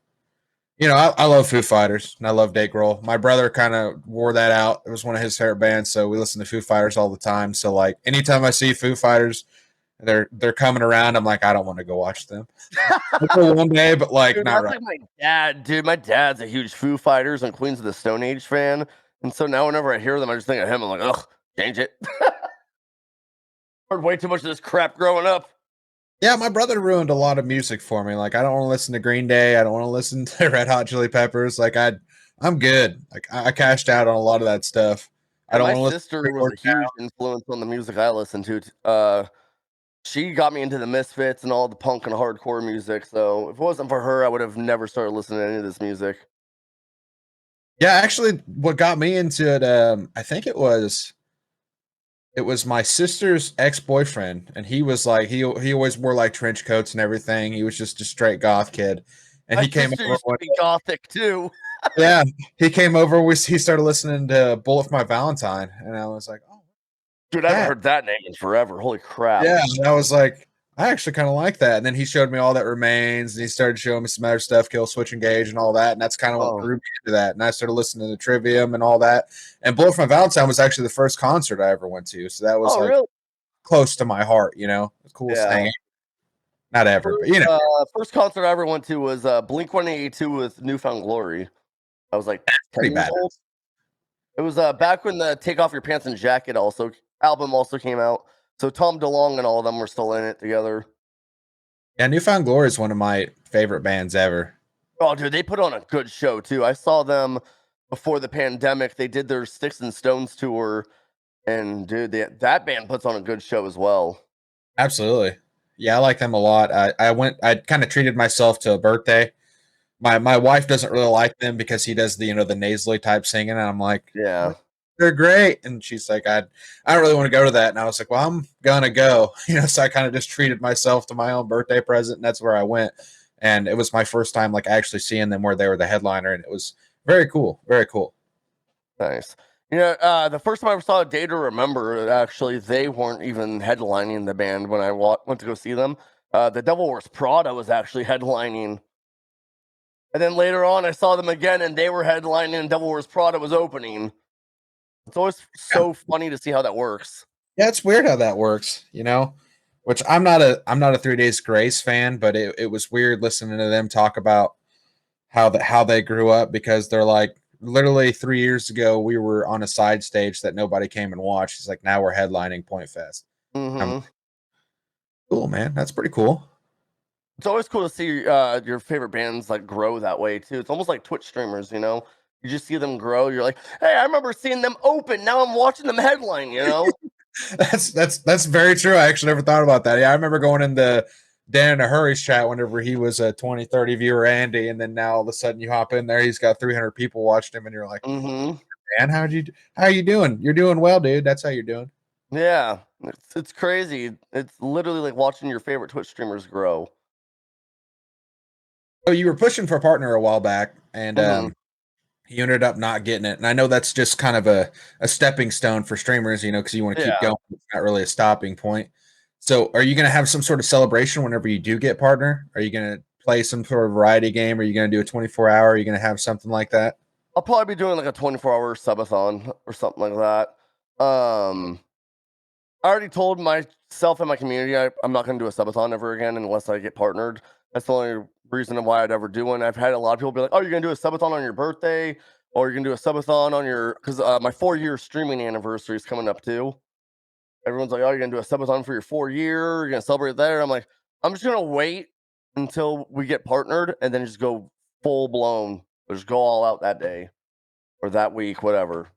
I love Foo Fighters and I love Dave Grohl. My brother kind of wore that out. It was one of his favorite bands, so we listen to Foo Fighters all the time. So like anytime I see Foo Fighters, they're coming around, I'm like, I don't want to go watch them. Maybe one day, but like Dude, not that's right. like my dad, dude. My dad's a huge Foo Fighters and Queens of the Stone Age fan. And so now whenever I hear them, I just think of him. I'm like, ugh, change it. Heard way too much of this crap growing up. Yeah, my brother ruined a lot of music for me. Like, I don't want to listen to Green Day. I don't want to listen to Red Hot Chili Peppers. Like, I'm good. Like, I cashed out on a lot of that stuff. I And don't my want to listen to sister Three was Doors a huge influence on the music I listened to. She got me into the Misfits and all the punk and hardcore music. So if it wasn't for her, I would have never started listening to any of this music. Yeah, actually, what got me into it, I think it was my sister's ex boyfriend, and he was like he always wore like trench coats and everything. He was just a straight goth kid, and My he came sister over used to be gothic too. yeah, he came over. He started listening to Bullet for My Valentine, and I was like, oh, Dude, I haven't that heard that name in forever. Holy crap. yeah. And I was like, I actually kind of like that. And then he showed me All That Remains, and he started showing me some other stuff, Kill Switch Engage, and all that. And that's kind of what Oh, grew me into that. And I started listening to Trivium and all that. And Bullet for My Valentine was actually the first concert I ever went to, so that was oh, like really? close to my heart. The coolest Yeah. thing. Not ever, but First, first concert I ever went to was Blink 182 with Newfound Glory. I was like 10 pretty years bad. old. It was back when the Take Off Your Pants and Jacket album also came out. So Tom DeLonge and all of them were still in it together. Yeah, Newfound Glory is one of my favorite bands ever. Oh, dude, they put on a good show too. I saw them before the pandemic. They did their Sticks and Stones tour, and dude, that band puts on a good show as well. Absolutely. Yeah, I like them a lot. I kind of treated myself to a birthday. My wife doesn't really like them because he does the nasally type singing, and I'm like, Yeah. they're great. And she's like, I don't really want to go to that. And I was like, well, I'm gonna go. So I kind of just treated myself to my own birthday present, and that's where I went. And it was my first time like actually seeing them where they were the headliner, and it was very cool. Very cool. Nice. The first time I ever saw Day to Remember, actually, they weren't even headlining the band when I went to go see them. The Devil Wears Prada was actually headlining. And then later on, I saw them again, and they were headlining, and Devil Wears Prada was opening. It's always Yeah. so funny to see how that works. Yeah, it's weird how that works. Which I'm not a 3 Days Grace fan, but it was weird listening to them talk about how they grew up, because they're like, literally 3 years ago we were on a side stage that nobody came and watched. It's like, now we're headlining Point Fest. I'm Hmm. like, cool, man. That's pretty cool. It's always cool to see your favorite bands like grow that way too. It's almost like Twitch streamers, you know. You just see them grow. You're like, hey, I remember seeing them open. Now I'm watching them headline. You know. That's very true. I actually never thought about that. Yeah, I remember going into Dan in a Hurry's chat whenever he was a 20-30 viewer Andy, and then now all of a sudden you hop in there, he's got 300 people watching him, and you're like, Hmm. man, how are you doing? You're doing well, dude. That's how you're doing. Yeah, it's crazy. It's literally like watching your favorite Twitch streamers grow. So you were pushing for a partner a while back, and Hmm. he ended up not getting it. And I know that's just kind of a stepping stone for streamers, because you want to keep Yeah, going. It's not really a stopping point. So are you going to have some sort of celebration whenever you do get partner? Are you going to play some sort of variety game? Are you going to do a 24-hour? Are you going to have something like that? I'll probably be doing like a 24-hour subathon or something like that. I already told myself and my community I'm not going to do a subathon ever again unless I get partnered. That's the only reason why I'd ever do one. I've had a lot of people be like, "Oh, you're going to do a subathon on your birthday, or you're going to do a subathon on your," because my 4 year streaming anniversary is coming up too. Everyone's like, "Oh, you're going to do a subathon for your 4 year. You're going to celebrate there." I'm like, I'm just going to wait until we get partnered and then just go full blown. Just go all out that day or that week, whatever.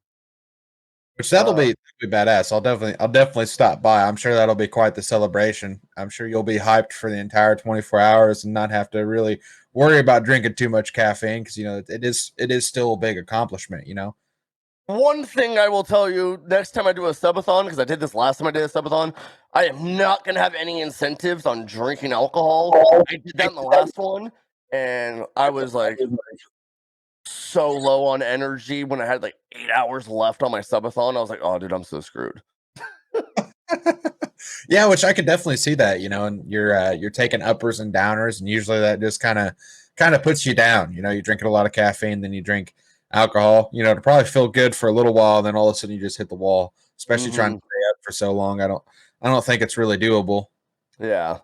Which that'll Uh, be badass. I'll definitely stop by. I'm sure that'll be quite the celebration. I'm sure you'll be hyped for the entire 24 hours and not have to really worry about drinking too much caffeine, because it is still a big accomplishment. One thing I will tell you next time I do a subathon, because I did this last time I did a subathon, I am not going to have any incentives on drinking alcohol. I did that in the last one, and I was like so low on energy when I had like 8 hours left on my subathon. I was like, oh, dude, I'm so screwed. Yeah, which I could definitely see that, and you're taking uppers and downers, and usually that just kind of puts you down. You're drinking a lot of caffeine, then you drink alcohol, to probably feel good for a little while, and then all of a sudden you just hit the wall, especially trying to Hmm. stay up for so long. I don't think it's really doable. Yeah.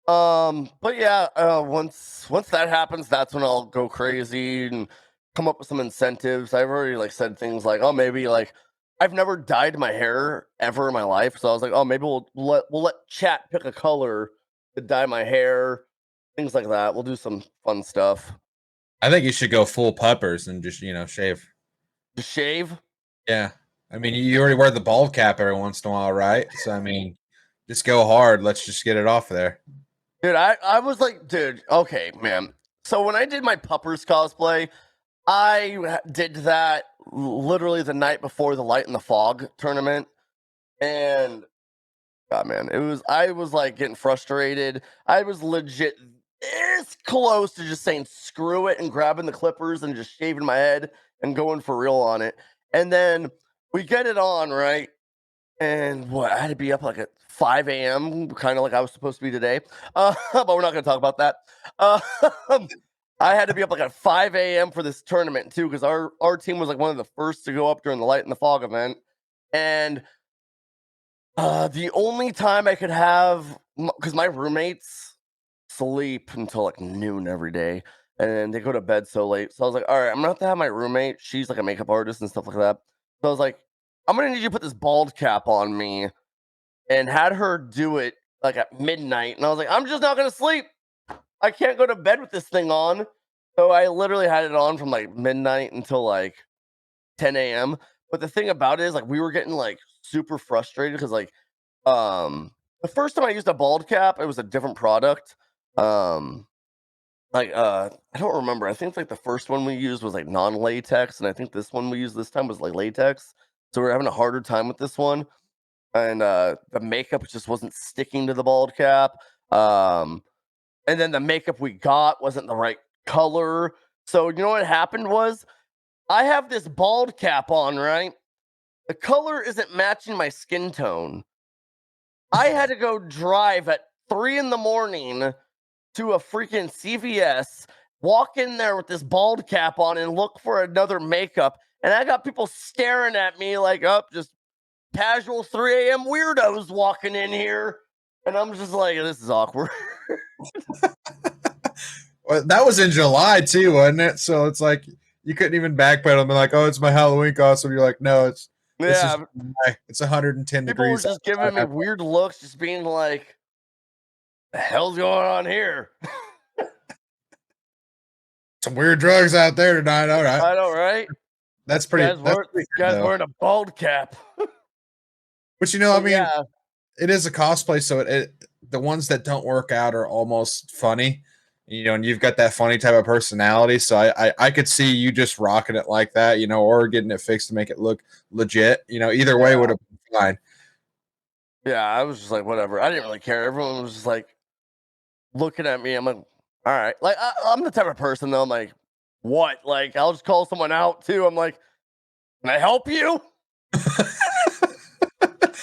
But yeah, once that happens, that's when I'll go crazy and come up with some incentives. I've already like said things like, oh, maybe like I've never dyed my hair ever in my life, so I was like, oh, maybe we'll let chat pick a color to dye my hair, things like that. We'll do some fun stuff. I think you should go full puppers and just shave. Just shave. Yeah, I mean you already wear the bald cap every once in a while, right? So I mean, just go hard. Let's just get it off there. Dude, I was like, dude, okay, man. So when I did my puppers cosplay, I did that literally the night before the Light in the Fog tournament, and God, man, I was like getting frustrated. I was legit this close to just saying screw it and grabbing the clippers and just shaving my head and going for real on it. And then we get it on, right? And what, I had to be up like at 5 a.m., kind of like I was supposed to be today. But we're not going to talk about that. I had to be up like at 5 a.m. for this tournament too, because our team was like one of the first to go up during the Light in the Fog event. And the only time I could have, because my roommates sleep until like noon every day, and they go to bed so late. So I was like, all right, I'm gonna have to have my roommate. She's like a makeup artist and stuff like that. So I was like, I'm gonna need you to put this bald cap on me, and had her do it like at midnight. And I was like, I'm just not gonna sleep. I can't go to bed with this thing on. So I literally had it on from like midnight until like 10 a.m. But the thing about it is, like, we were getting like super frustrated because like the first time I used a bald cap, it was a different product. Um I don't remember. I think like the first one we used was like non-latex, and I think this one we used this time was like latex. So we're having a harder time with this one. And the makeup just wasn't sticking to the bald cap. And then the makeup we got wasn't the right color. So you know what happened was I have this bald cap on, right? The color isn't matching my skin tone. I had to go drive at 3 in the morning to a freaking CVS, walk in there with this bald cap on and look for another makeup. And I got people staring at me like, up, just casual 3 a.m. weirdos walking in here. And I'm just like, this is awkward. Well, that was in July too, wasn't it? So it's like you couldn't even backpedal and be like, "Oh, it's my Halloween costume." You're like, "No, Yeah, it's 110 people were degrees just giving me outside." weird looks, just being like, the hell's going on here? Some weird drugs out there tonight. All right, I know, right? that's pretty. That's pretty good, Guys though. wearing a bald cap. But I But mean, yeah, it is a cosplay, so the ones that don't work out are almost funny. And you've got that funny type of personality, so I could see you just rocking it like that, or getting it fixed to make it look legit. Either way would have been fine. yeah, I was just like, whatever. I didn't really care. Everyone was just like looking at me. I'm like, all right. Like, I'm the type of person though. I'm like, what? Like, I'll just call someone out too. I'm like, can I help you?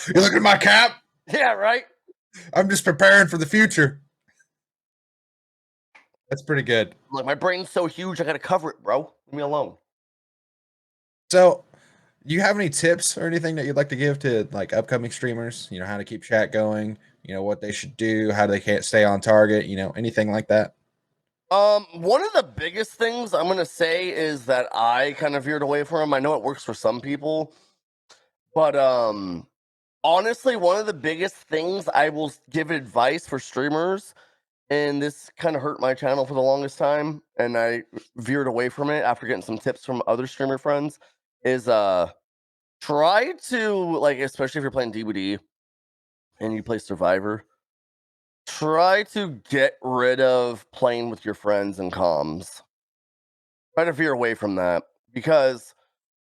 You looking at my cap? Yeah, right. I'm just preparing for the future. That's pretty good. Like, my brain's so huge, I gotta cover it, bro. Leave me alone. So, do you have any tips or anything that you'd like to give to like upcoming streamers? How to keep chat going. What they should do, how they can't stay on target. Anything like that. One of the biggest things I'm gonna say is that I kind of veered away from. I know it works for some people, but honestly, one of the biggest things I will give advice for streamers, and this kind of hurt my channel for the longest time, and I veered away from it after getting some tips from other streamer friends, is try to, like, especially if you're playing DBD and you play Survivor, try to get rid of playing with your friends and comms. Try to veer away from that, because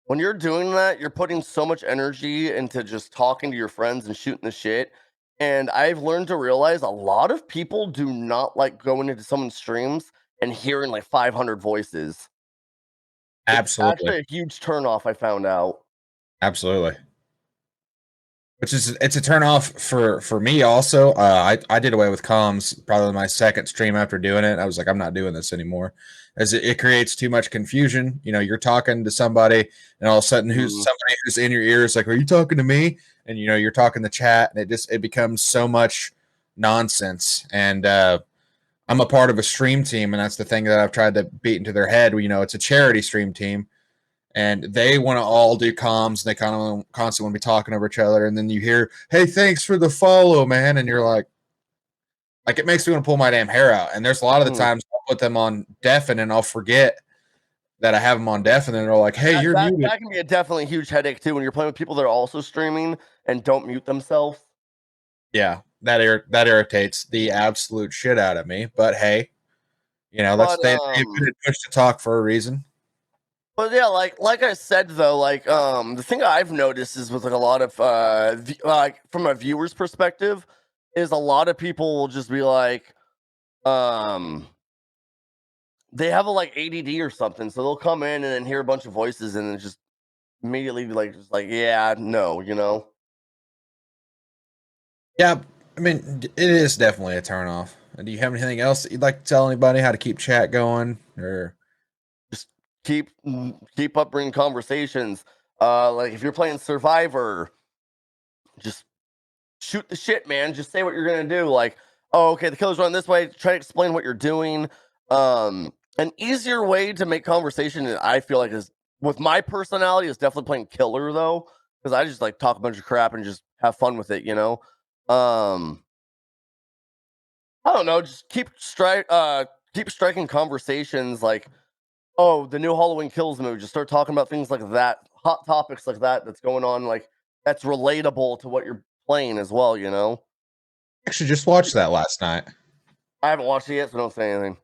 when you're doing that, you're putting so much energy into just talking to your friends and shooting the shit. And I've learned to realize a lot of people do not like going into someone's streams and hearing like 500 voices. It's Absolutely. actually a huge turnoff, I found out. Absolutely. It's a turn off for me also. I did away with comms probably my second stream after doing it. I was like, I'm not doing this anymore, as it creates too much confusion. You're talking to somebody, and all of a sudden, somebody who's in your ear is like, "Are you talking to me?" And you're talking to chat, and it becomes so much nonsense. And I'm a part of a stream team, and that's the thing that I've tried to beat into their head. It's a charity stream team, and they want to all do comms. And they kind of constantly want to be talking over each other, and then you hear, "Hey, thanks for the follow, man," and you're like it makes me want to pull my damn hair out. And there's a lot of the Mm. times I'll put them on deafen, and I'll forget that I have them on deafen, and they're like, "Hey, That, you're that muted." that can be a definitely huge headache too when you're playing with people that are also streaming and don't mute themselves. Yeah, that irritates the absolute shit out of me. But hey, that's But they've been pushed to talk for a reason. But yeah, like I said though, the thing I've noticed is with like a lot of like from a viewer's perspective, is a lot of people will just be like, um they have a like ADD or something, so they'll come in and then hear a bunch of voices and then just immediately be like, just like, yeah, no, you know. Yeah, I mean, it is definitely a turnoff. Do you have anything else that you'd like to tell anybody how to keep chat going? Or Just keep up bringing conversations. Like if you're playing Survivor, just shoot the shit, man. Just say what you're gonna do. Like, oh, okay, the killer's running this way. Try to explain what you're doing. An easier way to make conversation, I feel like, is with my personality is definitely playing killer though, because I just like talk a bunch of crap and just have fun with it, you know. Um, I don't know, just keep striking conversations like, oh, the new Halloween Kills movie. Just start talking about things like that, hot topics like that that's going on, like that's relatable to what you're playing as well, you know. actually, just watched that last night. I haven't watched it yet, so don't say anything.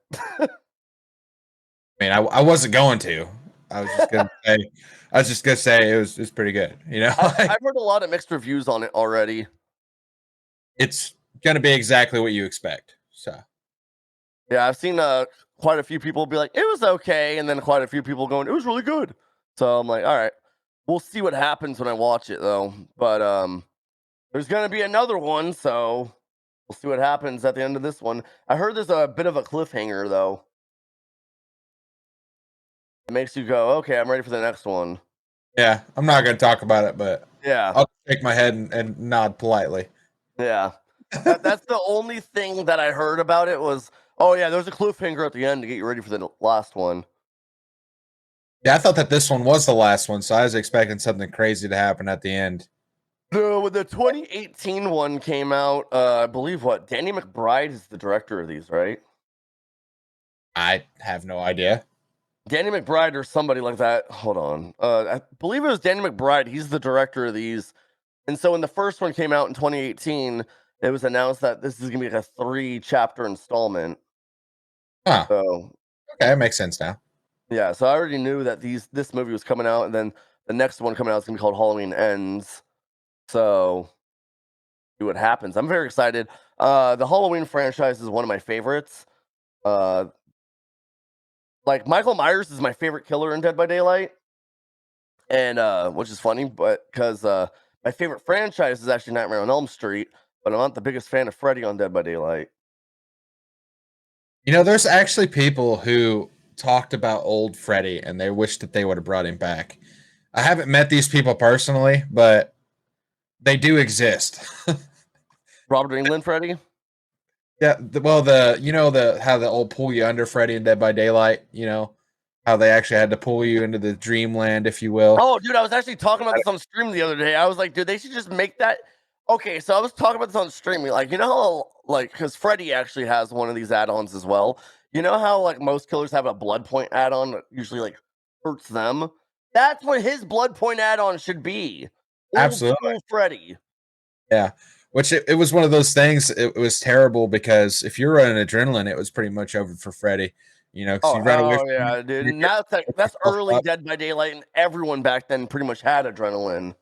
I mean, I wasn't going to. I was just gonna say, it was pretty good. I've heard a lot of mixed reviews on it already. It's gonna be exactly what you expect. So Yeah, I've seen quite a few people be like, it was okay, and then quite a few people going, it was really good. So I'm like, all right, we'll see what happens when I watch it though. But there's gonna be another one, so we'll see what happens at the end of this one. I heard there's a bit of a cliffhanger though. It makes you go, okay, I'm ready for the next one. yeah, I'm not gonna talk about it, but Yeah, I'll shake my head and nod politely. yeah. That's the only thing that I heard about it was, oh yeah, there's a cliffhanger at the end to get you ready for the last one. Yeah, I thought that this one was the last one, so I was expecting something crazy to happen at the end. The 2018 one came out, I believe what Danny McBride is the director of these, right? I have no idea. Danny McBride or somebody like that. Hold on. I believe it was Danny McBride. He's the director of these. And so when the first one came out in 2018, it was announced that this is gonna be like a 3-chapter installment. Huh. So Okay, that makes sense now. yeah, so I already knew that this movie was coming out, and then the next one coming out is gonna be called Halloween Ends. So see what happens. I'm very excited. The Halloween franchise is one of my favorites. Uh, like Michael Myers is my favorite killer in Dead by Daylight, and which is funny, but because my favorite franchise is actually Nightmare on Elm Street, but I'm not the biggest fan of Freddy on Dead by Daylight. There's actually people who talked about old Freddy and they wish that they would have brought him back. I haven't met these people personally, but they do exist. Robert England Freddy. Yeah, well, the how the old pull you under Freddy and Dead by Daylight, how they actually had to pull you into the dreamland, if you will. Oh, dude, I was actually talking about this on stream the other day. I was like, dude, they should just make that. Okay, so I was talking about this on stream. Like, you know how, like, because Freddy actually has one of these add-ons as well. You know how, like, most killers have a blood point add-on that usually, like, hurts them? That's what his blood point add-on should be. Old Absolutely. school Freddy. Yeah. Which it was one of those things. It was terrible because if you're running adrenaline, it was pretty much over for Freddy. Because you run away Oh from him, yeah, dude. you And get that's yourself early up. Dead by Daylight, and everyone back then pretty much had adrenaline.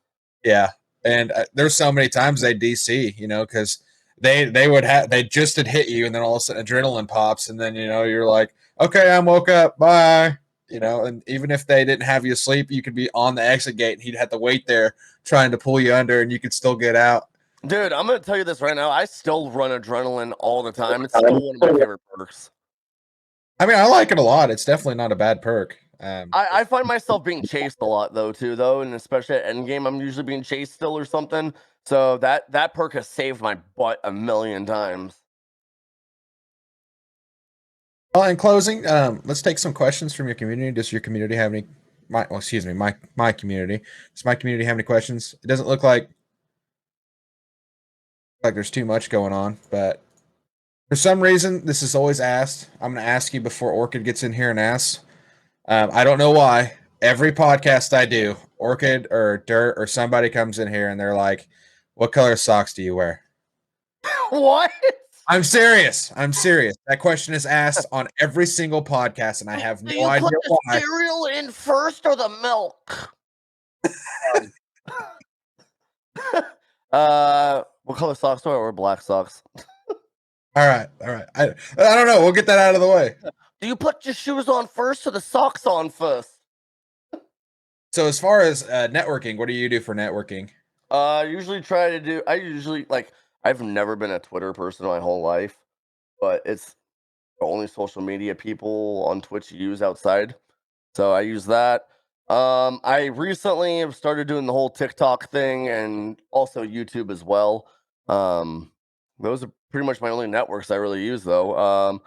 Yeah, and there's so many times they DC, because they just had hit you, and then all of a sudden adrenaline pops, and then you're like, okay, I'm woke up, bye. And even if they didn't have you asleep, you could be on the exit gate, and he'd have to wait there trying to pull you under, and you could still get out. Dude, I'm gonna tell you this right now. I still run adrenaline all the time. It's still one of my favorite perks. I mean, I like it a lot. It's definitely not a bad perk. I find myself being chased a lot though, too, though, and especially at endgame, I'm usually being chased still or something. So that perk has saved my butt a million times. Well, in closing, let's take some questions from your community. Does your community have any my community. Does my community have any questions? It doesn't look like there's too much going on, but for some reason, this is always asked. I'm going to ask you before Orchid gets in here and asks. I don't know why. Every podcast I do, Orchid or Dirt or somebody comes in here and they're like, "What color socks do you wear?" What? I'm serious. I'm serious. That question is asked on every single podcast, and I have Do no you idea put the why. cereal in first or the milk? What color socks do I wear? Black socks. All right. I don't know. We'll get that out of the way. Do you put your shoes on first or the socks on first? So, as far as networking, what do you do for networking? Usually try to do. I usually like. I've never been a Twitter person my whole life, but it's the only social media people on Twitch use outside. So I use that. I recently have started doing the whole TikTok thing and also YouTube as well. Those are pretty much my only networks I really use, though.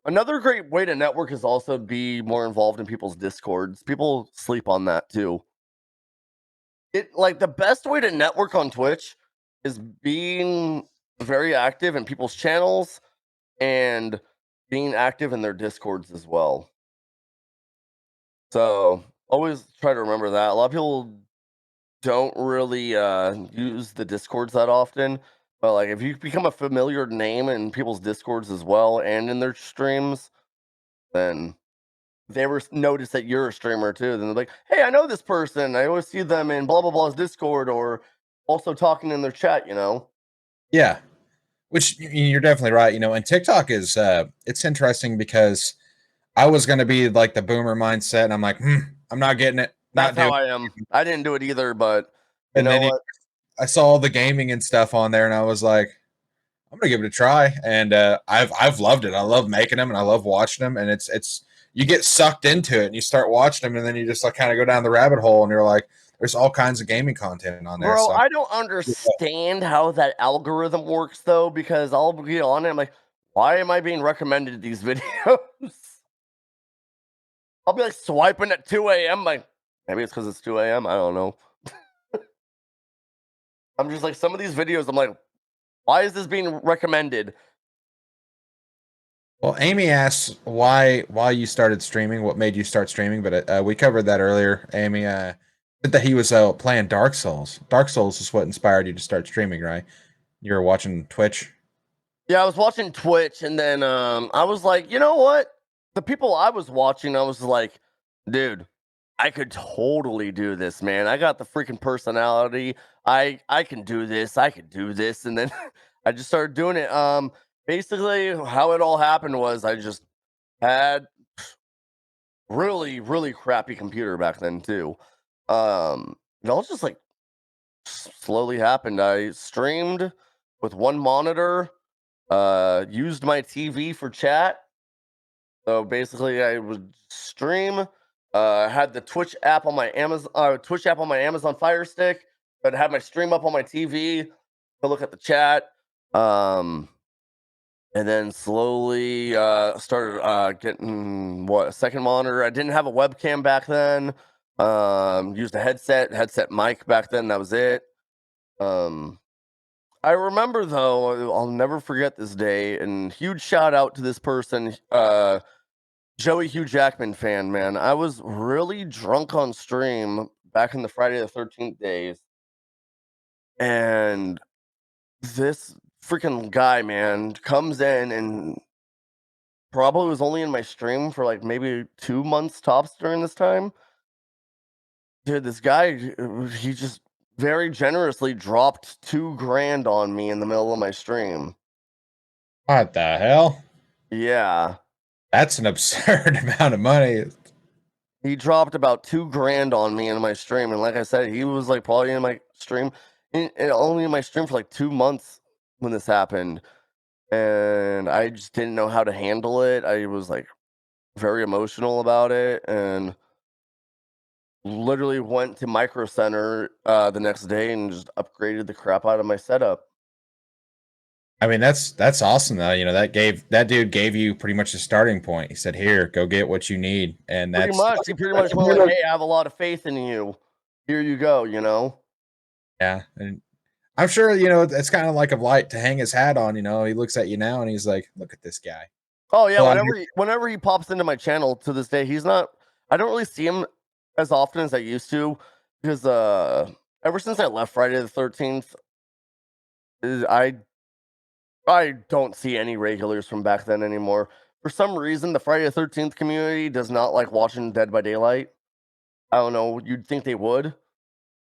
Another great way to network is also be more involved in people's discords. People sleep on that too. It like the best way to network on Twitch is being very active in people's channels and being active in their discords as well. So always try to remember that. A lot of people don't really use the discords that often, but like if you become a familiar name in people's discords as well and in their streams, then if they ever notice that you're a streamer too, then they're like, "Hey, I know this person. I always see them in blah blah blah's Discord or also talking in their chat." Yeah, which you're definitely right. And TikTok is it's interesting because I was going to be like the boomer mindset, and I'm like, I'm not getting it, not That's doing how I it. am. I didn't do it either, but you And know then what? I saw all the gaming and stuff on there, and I was like, I'm gonna give it a try, and I've loved it. I love making them, and I love watching them, and it's you get sucked into it, and you start watching them, and then you just like kind of go down the rabbit hole, and you're like, there's all kinds of gaming content on there. Bro, So I don't understand how that algorithm works though, because I'll be on it. I'm like, why am I being recommended these videos? I'll be like swiping at 2 a.m. Like, maybe it's because it's 2 a.m. I don't know. I'm just like, some of these videos, I'm like, why is this being recommended? well, Amy asks why you started streaming, what made you start streaming, but we covered that earlier. Amy said that he was playing Dark Souls. Dark Souls is what inspired you to start streaming, right? You were watching Twitch. Yeah, I was watching Twitch and then I was like, you know what? The people I was watching, I was like, dude, I could totally do this, man. I got the freaking personality. I can do this. I could do this. And then I just started doing it. Basically how it all happened was I just had really, really crappy computer back then too. It all just like slowly happened. I streamed with one monitor, used my TV for chat. So basically, I would stream. Had the Twitch app on my Amazon Fire Stick, but had my stream up on my TV to look at the chat. And then slowly started getting a second monitor. I didn't have a webcam back then. Used a headset mic back then. That was it. Um, I remember though, I'll never forget this day, and huge shout out to this person, Joey Hugh Jackman fan, man. I was really drunk on stream back in the Friday the 13th days, and this freaking guy, man, comes in and probably was only in my stream for like maybe 2 months tops during this time. Dude, this guy, he just very generously dropped 2 grand on me in the middle of my stream. What the hell? Yeah. That's an absurd amount of money. He dropped about 2 grand on me in my stream, and like I said, he was like probably in my stream, only in my stream for like 2 months when this happened, and I just didn't know how to handle it. I was like very emotional about it, and literally went to Micro Center the next day and just upgraded the crap out of my setup. I mean, that's awesome though. You know, that dude gave you pretty much a starting point. He said, "Here, go get what you need," and Pretty that's much. He pretty much went like, "Hey, I have a lot of faith in you. Here you go," you know? yeah. And I'm sure you know it's kind of like a light to hang his hat on. You know, he looks at you now and he's like, "Look at this guy." Oh, yeah, Well, I whenever he pops into my channel to this day, he's not I don't really see him as often as I used to because, ever since I left Friday the 13th, I don't see any regulars from back then anymore. For some reason, the Friday the 13th community does not like watching Dead by Daylight. I don't know, you'd think they would,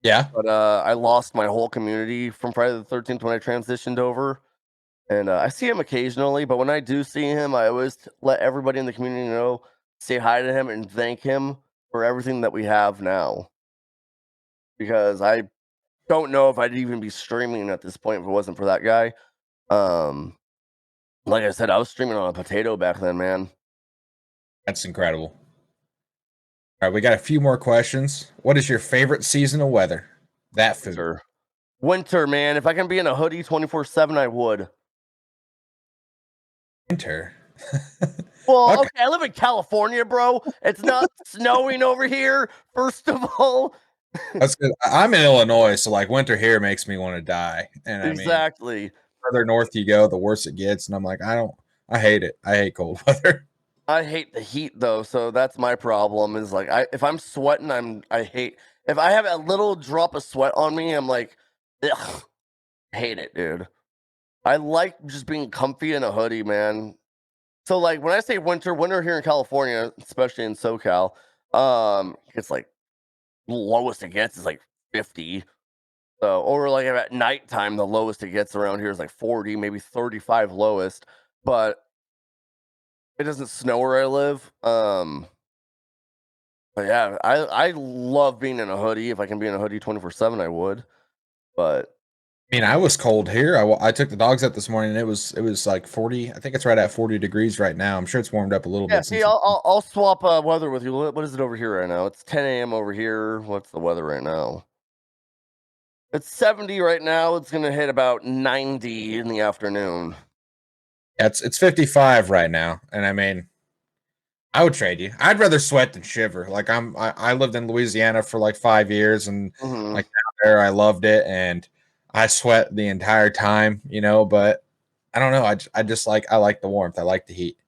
yeah, but, I lost my whole community from Friday the 13th when I transitioned over, and, I see him occasionally, but when I do see him, I always let everybody in the community know, say hi to him, and thank him for everything that we have now, because I don't know if I'd even be streaming at this point if it wasn't for that guy. Um, like I said, I was streaming on a potato back then, man. that's incredible. All right, we got a few more questions. What is your favorite seasonal weather? That food. Winter. Winter, man. If I can be in a hoodie 24/7, I would. Winter. Well, Okay. okay, I live in California, bro. It's not snowing over here, first of all. That's good. I'm in Illinois, so like winter here makes me want to die. And I mean, Exactly. further north you go, the worse it gets. And I'm like, I hate it. I hate cold weather. I hate the heat though, so that's my problem is like if I'm sweating, I hate if I have a little drop of sweat on me, I'm like, ugh, hate it, dude. I like just being comfy in a hoodie, man. So like when I say winter, winter here in California, especially in SoCal, it's like lowest it gets is like 50. So or like at nighttime, the lowest it gets around here is like 40, maybe 35 lowest. But it doesn't snow where I live. But yeah, I love being in a hoodie. If I can be in a hoodie 24/7, I would. But I mean, I was cold here. I took the dogs out this morning and it was like 40. I think it's right at 40 degrees right now. I'm sure it's warmed up a little yeah, bit see, since I'll swap weather with you. What is it over here right now? It's 10 a.m. over here. What's the weather right now? It's 70 right now. It's gonna hit about 90 in the afternoon. it's 55 right now. And I mean, I would trade you. I'd rather sweat than shiver. Like I lived in Louisiana for like 5 years and Hmm. like down there I loved it and I sweat the entire time, you know, but I don't know. I just like I like the warmth. I like the heat.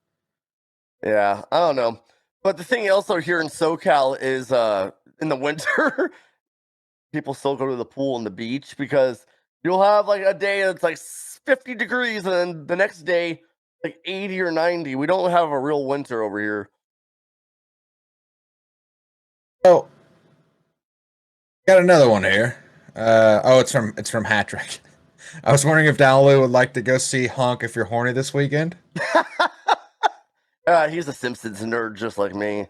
Yeah, I don't know. But the thing also here in SoCal is in the winter, people still go to the pool and the beach because you'll have like a day that's like 50 degrees and then the next day like 80 or 90. We don't have a real winter over here. So got another one here. It's from Hattrick. I was wondering if Dallou would like to go see Honk if you're horny this weekend. He's a Simpsons nerd just like me.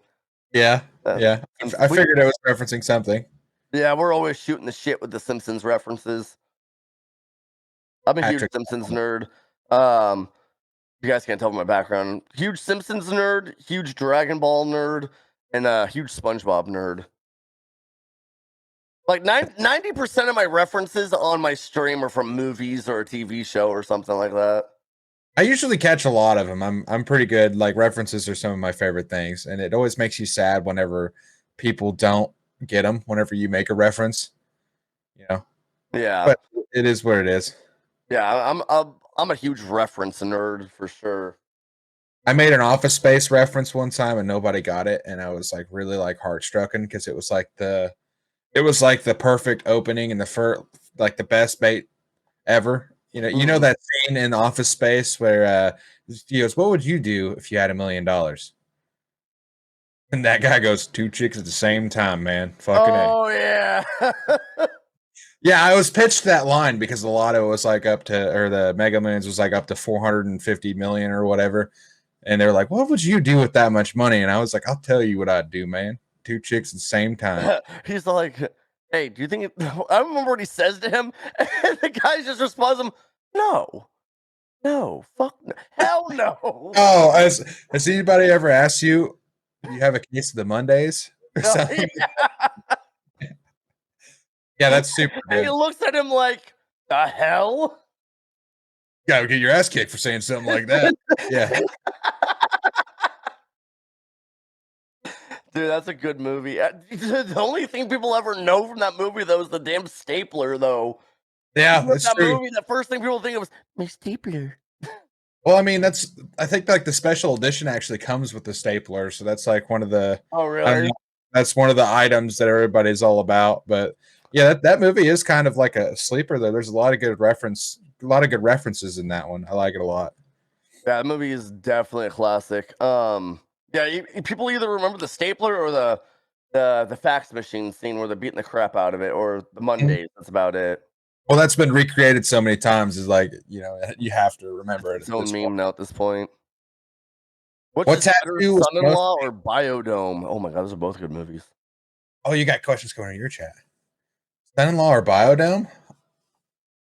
Yeah, Uh, yeah. I we, figured it was referencing something. yeah, we're always shooting the shit with the Simpsons references. I'm a huge Hattrick. Simpsons nerd. Um, you guys can't tell from my background. Huge Simpsons nerd, huge Dragon Ball nerd, and a huge SpongeBob nerd. Like 90% of my references on my stream are from movies or a TV show or something like that. I usually catch a lot of them. I'm pretty good. Like references are some of my favorite things, and it always makes you sad whenever people don't get them. Whenever you make a reference, you know. Yeah, But it is what it is. yeah. I'm a huge reference nerd for sure. I made an Office Space reference one time, and nobody got it, and I was like really like heartstrucken because it was like the perfect opening and the first like the best bait ever. You know Mhm. that scene in Office Space where he goes, "What would you do if you had $1 million?" And that guy goes, "Two chicks at the same time, man. Fucking A." Oh yeah. Yeah, I was pitched that line because the lotto was like up to, or the Mega Millions was like up to 450 million or whatever. And they're like, "What would you do with that much money?" And I was like, "I'll tell you what I'd do, man. Two chicks at the same time." He's like, "Hey, do you think?" I remember what he says to him, and the guy just responds to him, "No, no, fuck, no. Hell no." Oh, has anybody ever asked you, do you have a case of the Mondays or No, something? yeah. Yeah, that's super And he good. looks at him like, "The hell?" Gotta get your ass kicked for saying something like that. Yeah. Dude, that's a good movie. The only thing people ever know from that movie, though, is the damn stapler, though. Yeah, You look at that's that true. movie, the first thing people think of is my stapler. Well, I mean, I think like the special edition actually comes with the stapler, so that's like one of the Oh, I don't really? know, that's one of the items that everybody's all about. But yeah, that movie is kind of like a sleeper though. There's a lot of good references in that one. I like it a lot. Yeah, that movie is definitely a classic. Yeah, people either remember the stapler or the fax machine scene where they're beating the crap out of it, or the Mhm. Mondays. That's about it. Well, that's been recreated so many times is like, you have to It's remember it its at own this point. meme now at this point. Which What is better, tattoo was the most Son-in-Law or Biodome? Oh my god, those are both good movies. Oh, you got questions going in your chat. Son-in-law or Biodome? Wow,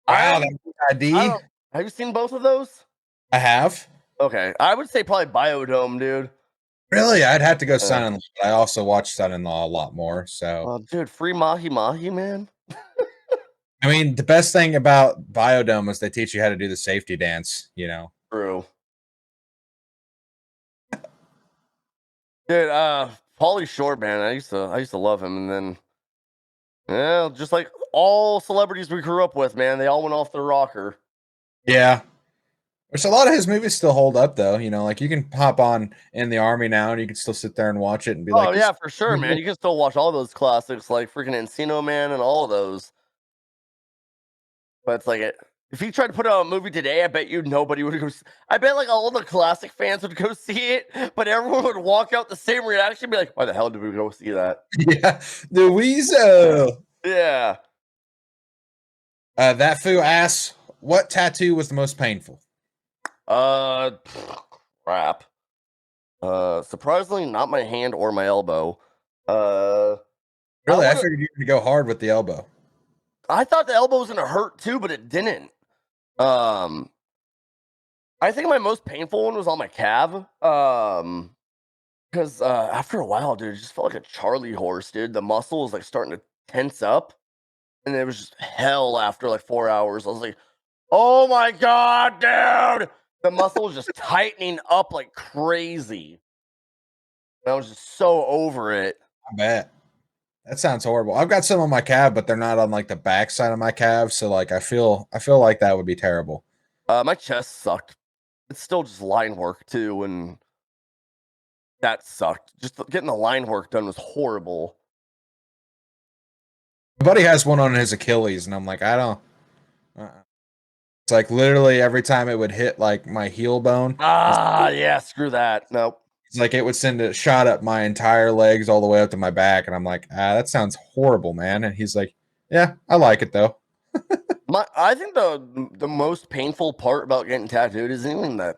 I that's I ID. don't. Have you seen both of those? I have. Okay, I would say probably Biodome, dude. Really? I'd have to go Uh, Son-in-Law, but I also watch Son-in-Law a lot more. So, dude, free mahi mahi, man. I mean, the best thing about Biodome is they teach you how to do the safety dance. True, dude. Pauly Shore, man. I used to love him, and then yeah, just like all celebrities we grew up with, man, they all went off their rocker. Yeah. Which a lot of his movies still hold up, though. Like you can hop on In the Army now and you can still sit there and watch it and be Oh like, this yeah, is for sure, man. terrible. You can still watch all those classics like freaking Encino Man and all of those. But it's like if you tried to put out a movie today, I bet you nobody would go. I bet like all the classic fans would go see it, but everyone would walk out the same reaction, be like, "Why the hell did we go see that?" Yeah. The Weasel. Yeah. That Foo asks, what tattoo was the most painful? Crap. Surprisingly, not my hand or my elbow. Uh, I Really? I would have. figured you were going to go hard with the elbow. I thought the elbow was gonna hurt too, but it didn't. Um, I think my most painful one was on my calf. Because after a while, dude, it just felt like a Charlie horse, dude. The muscle was like starting to tense up, and it was just hell after like 4 hours. I was like, "Oh my god, dude!" The muscle was just tightening up like crazy. And I was just so over it. I bet. That sounds horrible. I've got some on my calf, but they're not on like the back side of my calf, so like I feel like that would be terrible. My chest sucked. It's still just line work too, and that sucked. Just getting the line work done was horrible. My buddy has one on his Achilles, and I'm like, I don't. It's like literally every time it would hit like my heel bone, Yeah, screw that. Nope. it's like it would send a shot up my entire legs all the way up to my back, and I'm like, that sounds horrible, man. And he's like, yeah, I like it though. I think the most painful part about getting tattooed isn't even the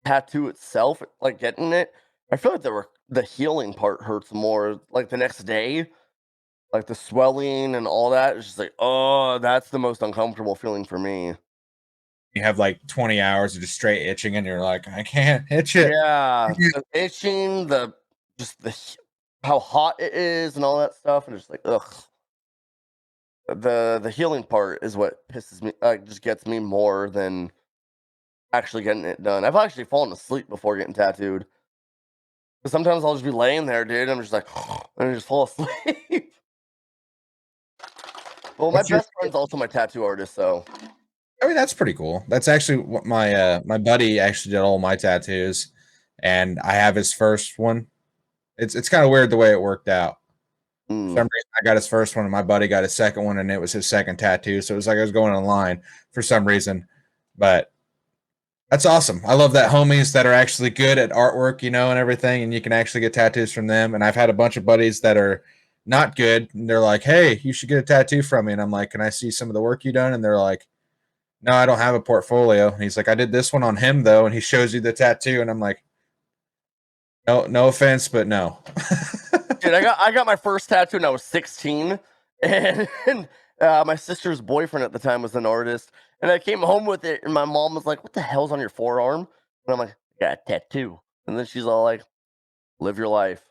tattoo itself, like getting it. I feel like the healing part hurts more. Like the next day, like the swelling and all that. It's just like, oh, that's the most uncomfortable feeling for me. You have like 20 hours of just straight itching, and you're like, I can't itch it. Yeah, the itching, how hot it is, and all that stuff, and it's like, ugh. The healing part is what pisses me, just gets me more than actually getting it done. I've actually fallen asleep before getting tattooed. But sometimes I'll just be laying there, dude. I'm just like, and I just fall asleep. Well, my What's your best friend's also my tattoo artist, so I mean, that's pretty cool. That's actually what my buddy actually did all my tattoos, and I have his first one. It's kind of weird the way it worked out. For mm. some reason, I got his first one, and my buddy got his second one, and it was his second tattoo. So it was like I was going online for some reason. But that's awesome. I love that homies that are actually good at artwork, and everything, and you can actually get tattoos from them. And I've had a bunch of buddies that are not good, and they're like, "Hey, you should get a tattoo from me." And I'm like, "Can I see some of the work you done?" And they're like, no, I don't have a portfolio. And he's like, I did this one on him though, and he shows you the tattoo, and I'm like, no, no offense, but no. Dude, I got my first tattoo when I was 16, and my sister's boyfriend at the time was an artist, and I came home with it, and my mom was like, "What the hell's on your forearm?" And I'm like, "I got a tattoo," and then she's all like, "Live your life."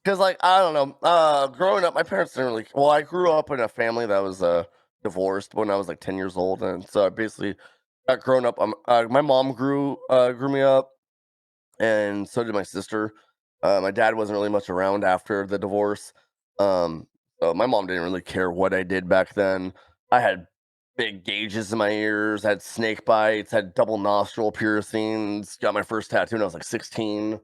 Because, like, I don't know. Growing up, my parents didn't really. Well, I grew up in a family that was divorced when I was like 10 years old, and so I basically got grown up. My mom grew me up, and so did my sister. My dad wasn't really much around after the divorce, um, so my mom didn't really care what I did back then. I had big gauges in my ears, had snake bites, had double nostril piercings. Got my first tattoo when I was like 16.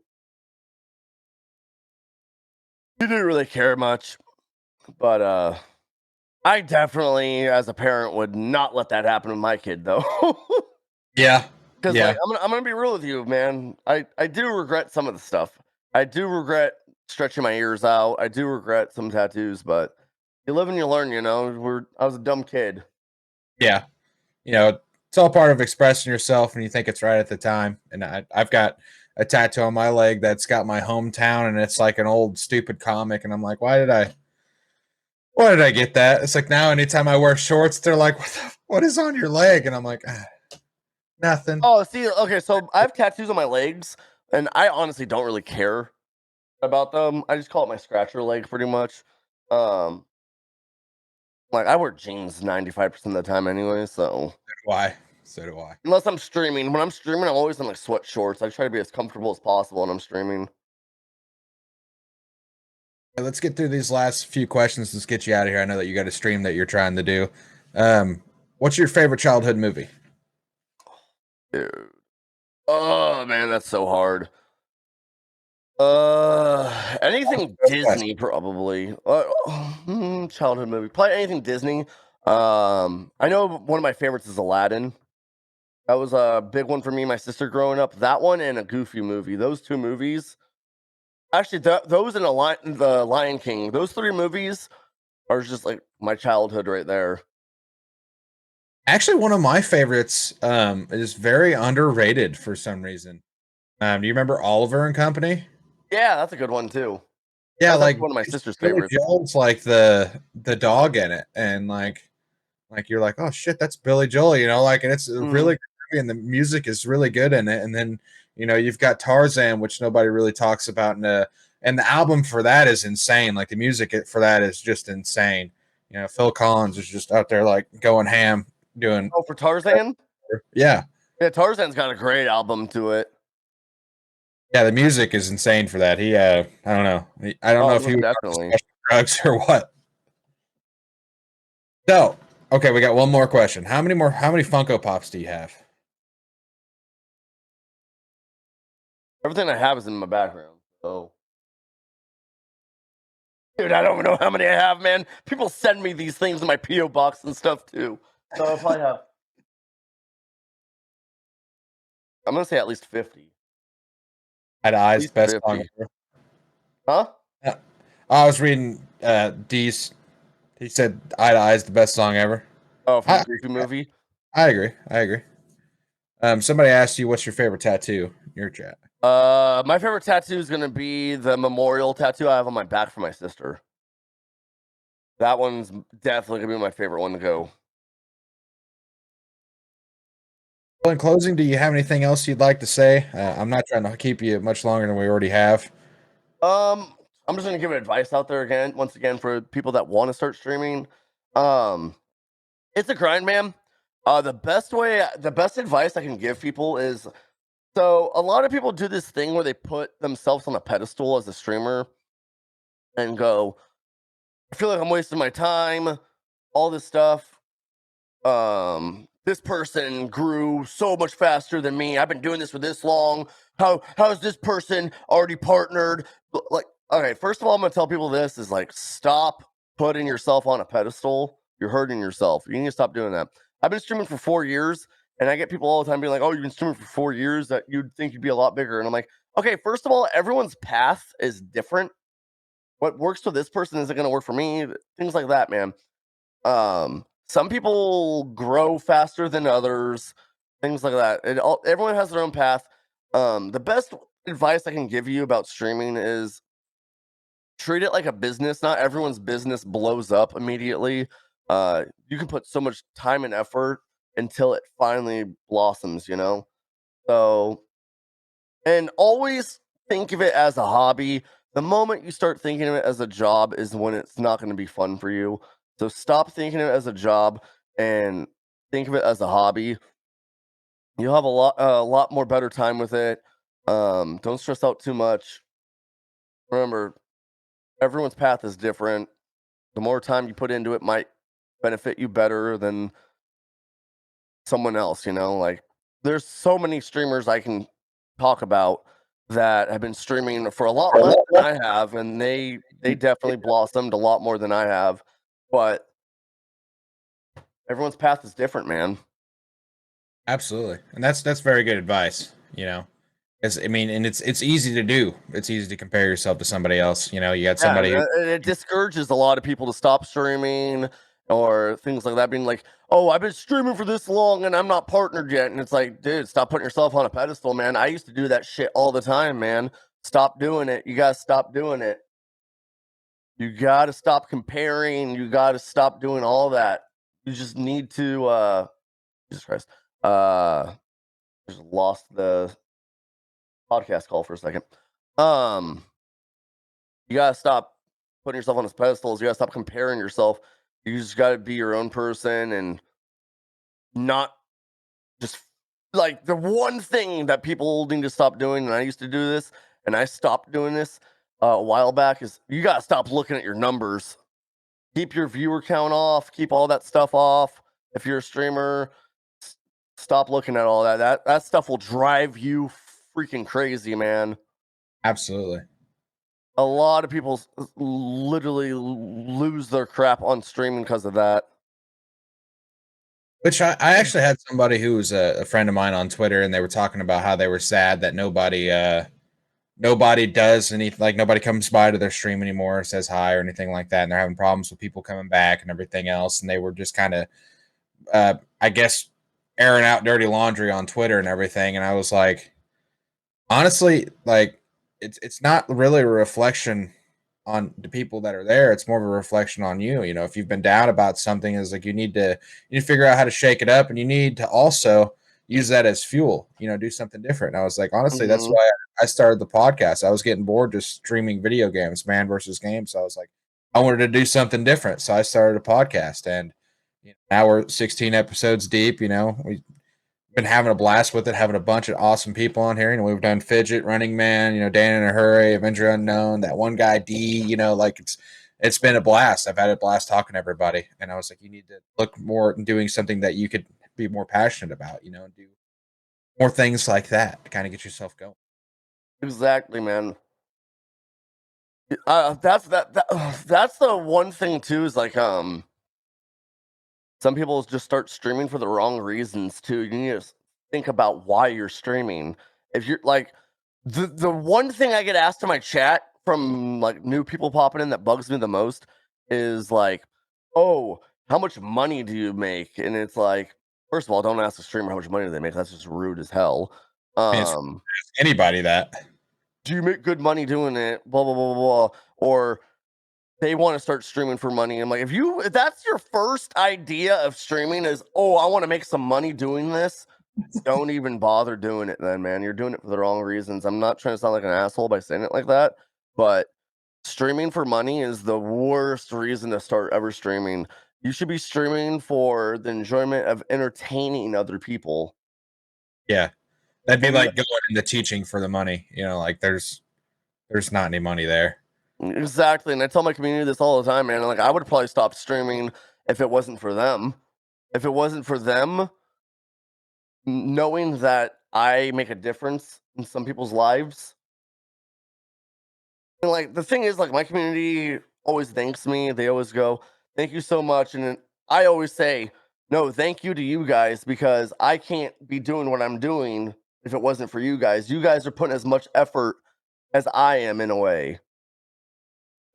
He didn't really care much, but I definitely, as a parent, would not let that happen to my kid, though. Yeah. Because, like, Yeah. I'm gonna be real with you, man. I do regret some of the stuff. I do regret stretching my ears out. I do regret some tattoos, but you live and you learn. I was a dumb kid. Yeah. It's all part of expressing yourself and you think it's right at the time. And I've got a tattoo on my leg that's got my hometown and it's like an old stupid comic. And I'm like, why did I get that? It's like now anytime I wear shorts, they're like, what is on your leg? And I'm like, nothing. Oh, see, okay, so I have tattoos on my legs, and I honestly don't really care about them. I just call it my scratcher leg, pretty much. Um, like I wear jeans 95% of the time anyway, so Why? So do I. unless I'm streaming. When I'm streaming, I'm always in like sweat shorts. I try to be as comfortable as possible when I'm streaming. Let's get through these last few questions. Let's get you out of here. I know that you got a stream that you're trying to do. What's your favorite childhood movie? Dude. Oh man, that's so hard. Anything Disney probably. Childhood movie. Probably anything Disney. I know one of my favorites is Aladdin. That was a big one for me and my sister growing up. That one and a Goofy movie. Those two movies. Actually, those and the Lion King. Those three movies are just like my childhood right there. Actually, one of my favorites is very underrated for some reason. Do you remember Oliver and Company? Yeah, that's a good one too. Yeah, That's like actually one of my sister's Billy favorites. Joel's like the dog in it, and like you're like, oh shit, that's Billy Joel, like, and it's a really Mm. good movie, and the music is really good in it. And then you've got Tarzan, which nobody really talks about, and the album for that is insane. Like the music for that is just insane. Phil Collins is just out there like going ham doing. Oh, for Tarzan? Yeah. Yeah, Tarzan's got a great album to it. Yeah, the music is insane for that. I don't know. I don't know Oh, if he most was on definitely. special drugs or what. So, okay, we got one more question. How many Funko Pops do you have? Everything I have is in my background. So, dude, I don't know how many I have, man. People send me these things in my PO box and stuff too. So I probably have. I'm gonna say at least 50. Eye to At Eyes, least best song 50. ever. Huh? Yeah. I was reading D's. He said Eye to Eyes the best song ever. Oh, from the I Goofy movie. I agree. I agree. Somebody asked you what's your favorite tattoo. Your chat. My favorite tattoo is gonna be the memorial tattoo I have on my back for my sister. That one's definitely gonna be my favorite one to go. Well, in closing, do you have anything else you'd like to say? I'm not trying to keep you much longer than we already have. I'm just gonna give advice out there again, once again, for people that want to start streaming. Um, it's a grind, man. The best advice I can give people is, so a lot of people do this thing where they put themselves on a pedestal as a streamer and go, I feel like I'm wasting my time, all this stuff. This person grew so much faster than me. I've been doing this for this long. How's this person already partnered? Like, okay, first of all, I'm gonna tell people this is like, stop putting yourself on a pedestal. You're hurting yourself. You need to stop doing that. I've been streaming for 4 years, and I get people all the time being like, "Oh, you've been streaming for 4 years. That you'd think you'd be a lot bigger." And I'm like, okay, first of all, everyone's path is different. What works for this person isn't gonna work for me. Things like that, man. Some people grow faster than others, things like that. Everyone has their own path. The best advice I can give you about streaming is treat it like a business. Not everyone's business blows up immediately. You can put so much time and effort until it finally blossoms, So, and always think of it as a hobby. The moment you start thinking of it as a job is when it's not going to be fun for you. So stop thinking of it as a job and think of it as a hobby. You'll have a lot more better time with it. Don't stress out too much. Remember, everyone's path is different. The more time you put into it might benefit you better than someone else, you know? Like, there's so many streamers I can talk about that have been streaming for a lot less than I have, and they definitely blossomed a lot more than I have. But everyone's path is different, man. Absolutely, and that's very good advice. I mean, and it's easy to do. It's easy to compare yourself to somebody else. You got Yeah, and, somebody who it discourages a lot of people to stop streaming or things like that, being like, "Oh, I've been streaming for this long and I'm not partnered yet." And it's like, dude, stop putting yourself on a pedestal, man. I used to do that shit all the time, man. Stop doing it. You gotta stop doing it. You gotta stop comparing. You gotta stop doing all that. You just need to Jesus Christ. Just lost the podcast call for a second. Um you gotta stop putting yourself on those pedestals. You gotta stop comparing yourself. You just gotta be your own person and not just like the one thing that people need to stop doing. And I used to do this, and I stopped doing this a while back. Is you gotta stop looking at your numbers. Keep your viewer count off. Keep all that stuff off. If you're a streamer, stop looking at all that. That stuff will drive you freaking crazy, man. absolutely. A lot of people literally lose their crap on streaming because of that. Which I actually had somebody who was a friend of mine on Twitter, and they were talking about how they were sad that nobody does anything, like nobody comes by to their stream anymore, says hi or anything like that, and they're having problems with people coming back and everything else, and they were just kind of I guess airing out dirty laundry on Twitter and everything, and I was like, honestly, like it's not really a reflection on the people that are there. It's more of a reflection on you. If you've been down about something, is like you need to figure out how to shake it up, and you need to also use that as fuel. Do something different. And I was like, honestly, that's Hmm. why I started the podcast. I was getting bored just streaming video games, man versus games. So I was like, I wanted to do something different, so I started a podcast, and now we're 16 episodes deep. We been having a blast with it, having a bunch of awesome people on here. We've done Fidget, Running Man, Dan in a Hurry, Avenger Unknown, that one guy D. Like it's been a blast. I've had a blast talking to everybody, and I was like, you need to look more in doing something that you could be more passionate about, and do more things like that to kind of get yourself going. Exactly, man. That's the one thing too. Is like some people just start streaming for the wrong reasons too. You need to think about why you're streaming. If you're like the one thing I get asked in my chat from like new people popping in that bugs me the most is like, "Oh, how much money do you make?" And it's like, first of all, don't ask a streamer how much money do they make. That's just rude as hell. I mean, it's Um, anybody that. do you make good money doing it? Blah blah blah blah. Blah. Or they want to start streaming for money. I'm like, if that's your first idea of streaming is, oh, I want to make some money doing this, don't even bother doing it then, man. You're doing it for the wrong reasons. I'm not trying to sound like an asshole by saying it like that, but streaming for money is the worst reason to start ever streaming. You should be streaming for the enjoyment of entertaining other people. Yeah, that'd be And like going into teaching for the money. Like there's not any money there. exactly. And I tell my community this all the time, man. Like, I would probably stop streaming if it wasn't for them. If it wasn't for them, knowing that I make a difference in some people's lives. And like the thing is, like my community always thanks me. They always go, "Thank you so much." And then I always say, "No, thank you to you guys because I can't be doing what I'm doing if it wasn't for you guys. You guys are putting as much effort as I am in a way.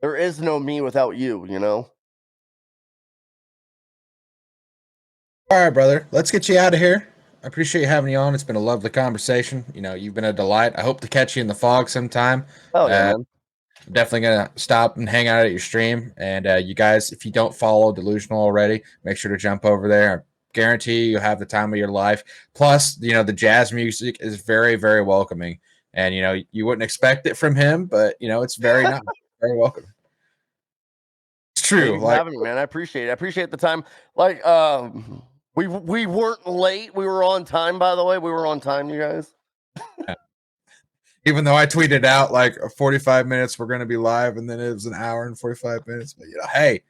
There is no me without you, you know?" All right, brother. Let's get you out of here. I appreciate having you on. It's been a lovely conversation. You've been a delight. I hope to catch you in the fog sometime. Oh yeah, Uh, man. Definitely gonna stop and hang out at your stream. And you guys, if you don't follow Delusional already, make sure to jump over there. I guarantee you'll have the time of your life. Plus, the jazz music is very, very welcoming. And you wouldn't expect it from him, but it's very nice, very welcoming. true. Thank you for having me, man. I appreciate it. I appreciate the time. Like, we weren't late. We were on time, by the way. We were on time, you guys. Even though I tweeted out like 45 minutes, we're going to be live, and then it was an hour and 45 minutes. But hey,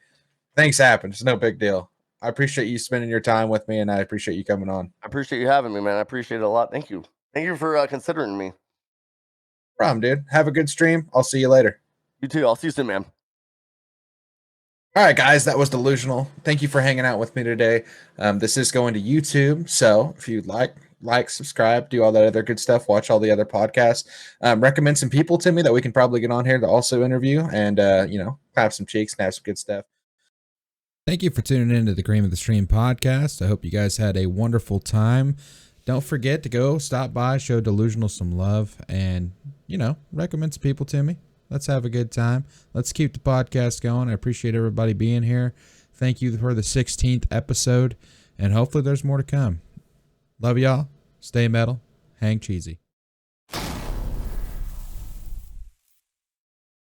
things happen. It's no big deal. I appreciate you spending your time with me, and I appreciate you coming on. I appreciate you having me, man. I appreciate it a lot. Thank you. Thank you for considering me. No problem, dude. Have a good stream. I'll see you later. You too. I'll see you soon, man. All right, guys, that was Dallousional. Thank you for hanging out with me today. This is going to YouTube, so if you'd like, subscribe, do all that other good stuff, watch all the other podcasts, recommend some people to me that we can probably get on here to also interview, and clap some cheeks and have some good stuff. Thank you for tuning in to the Cream of the Stream podcast. I hope you guys had a wonderful time. Don't forget to go stop by, show Dallousional some love, and recommend some people to me. Let's have a good time. Let's keep the podcast going. I appreciate everybody being here. Thank you for the 16th episode, and hopefully there's more to come. Love y'all. Stay metal. Hang cheesy.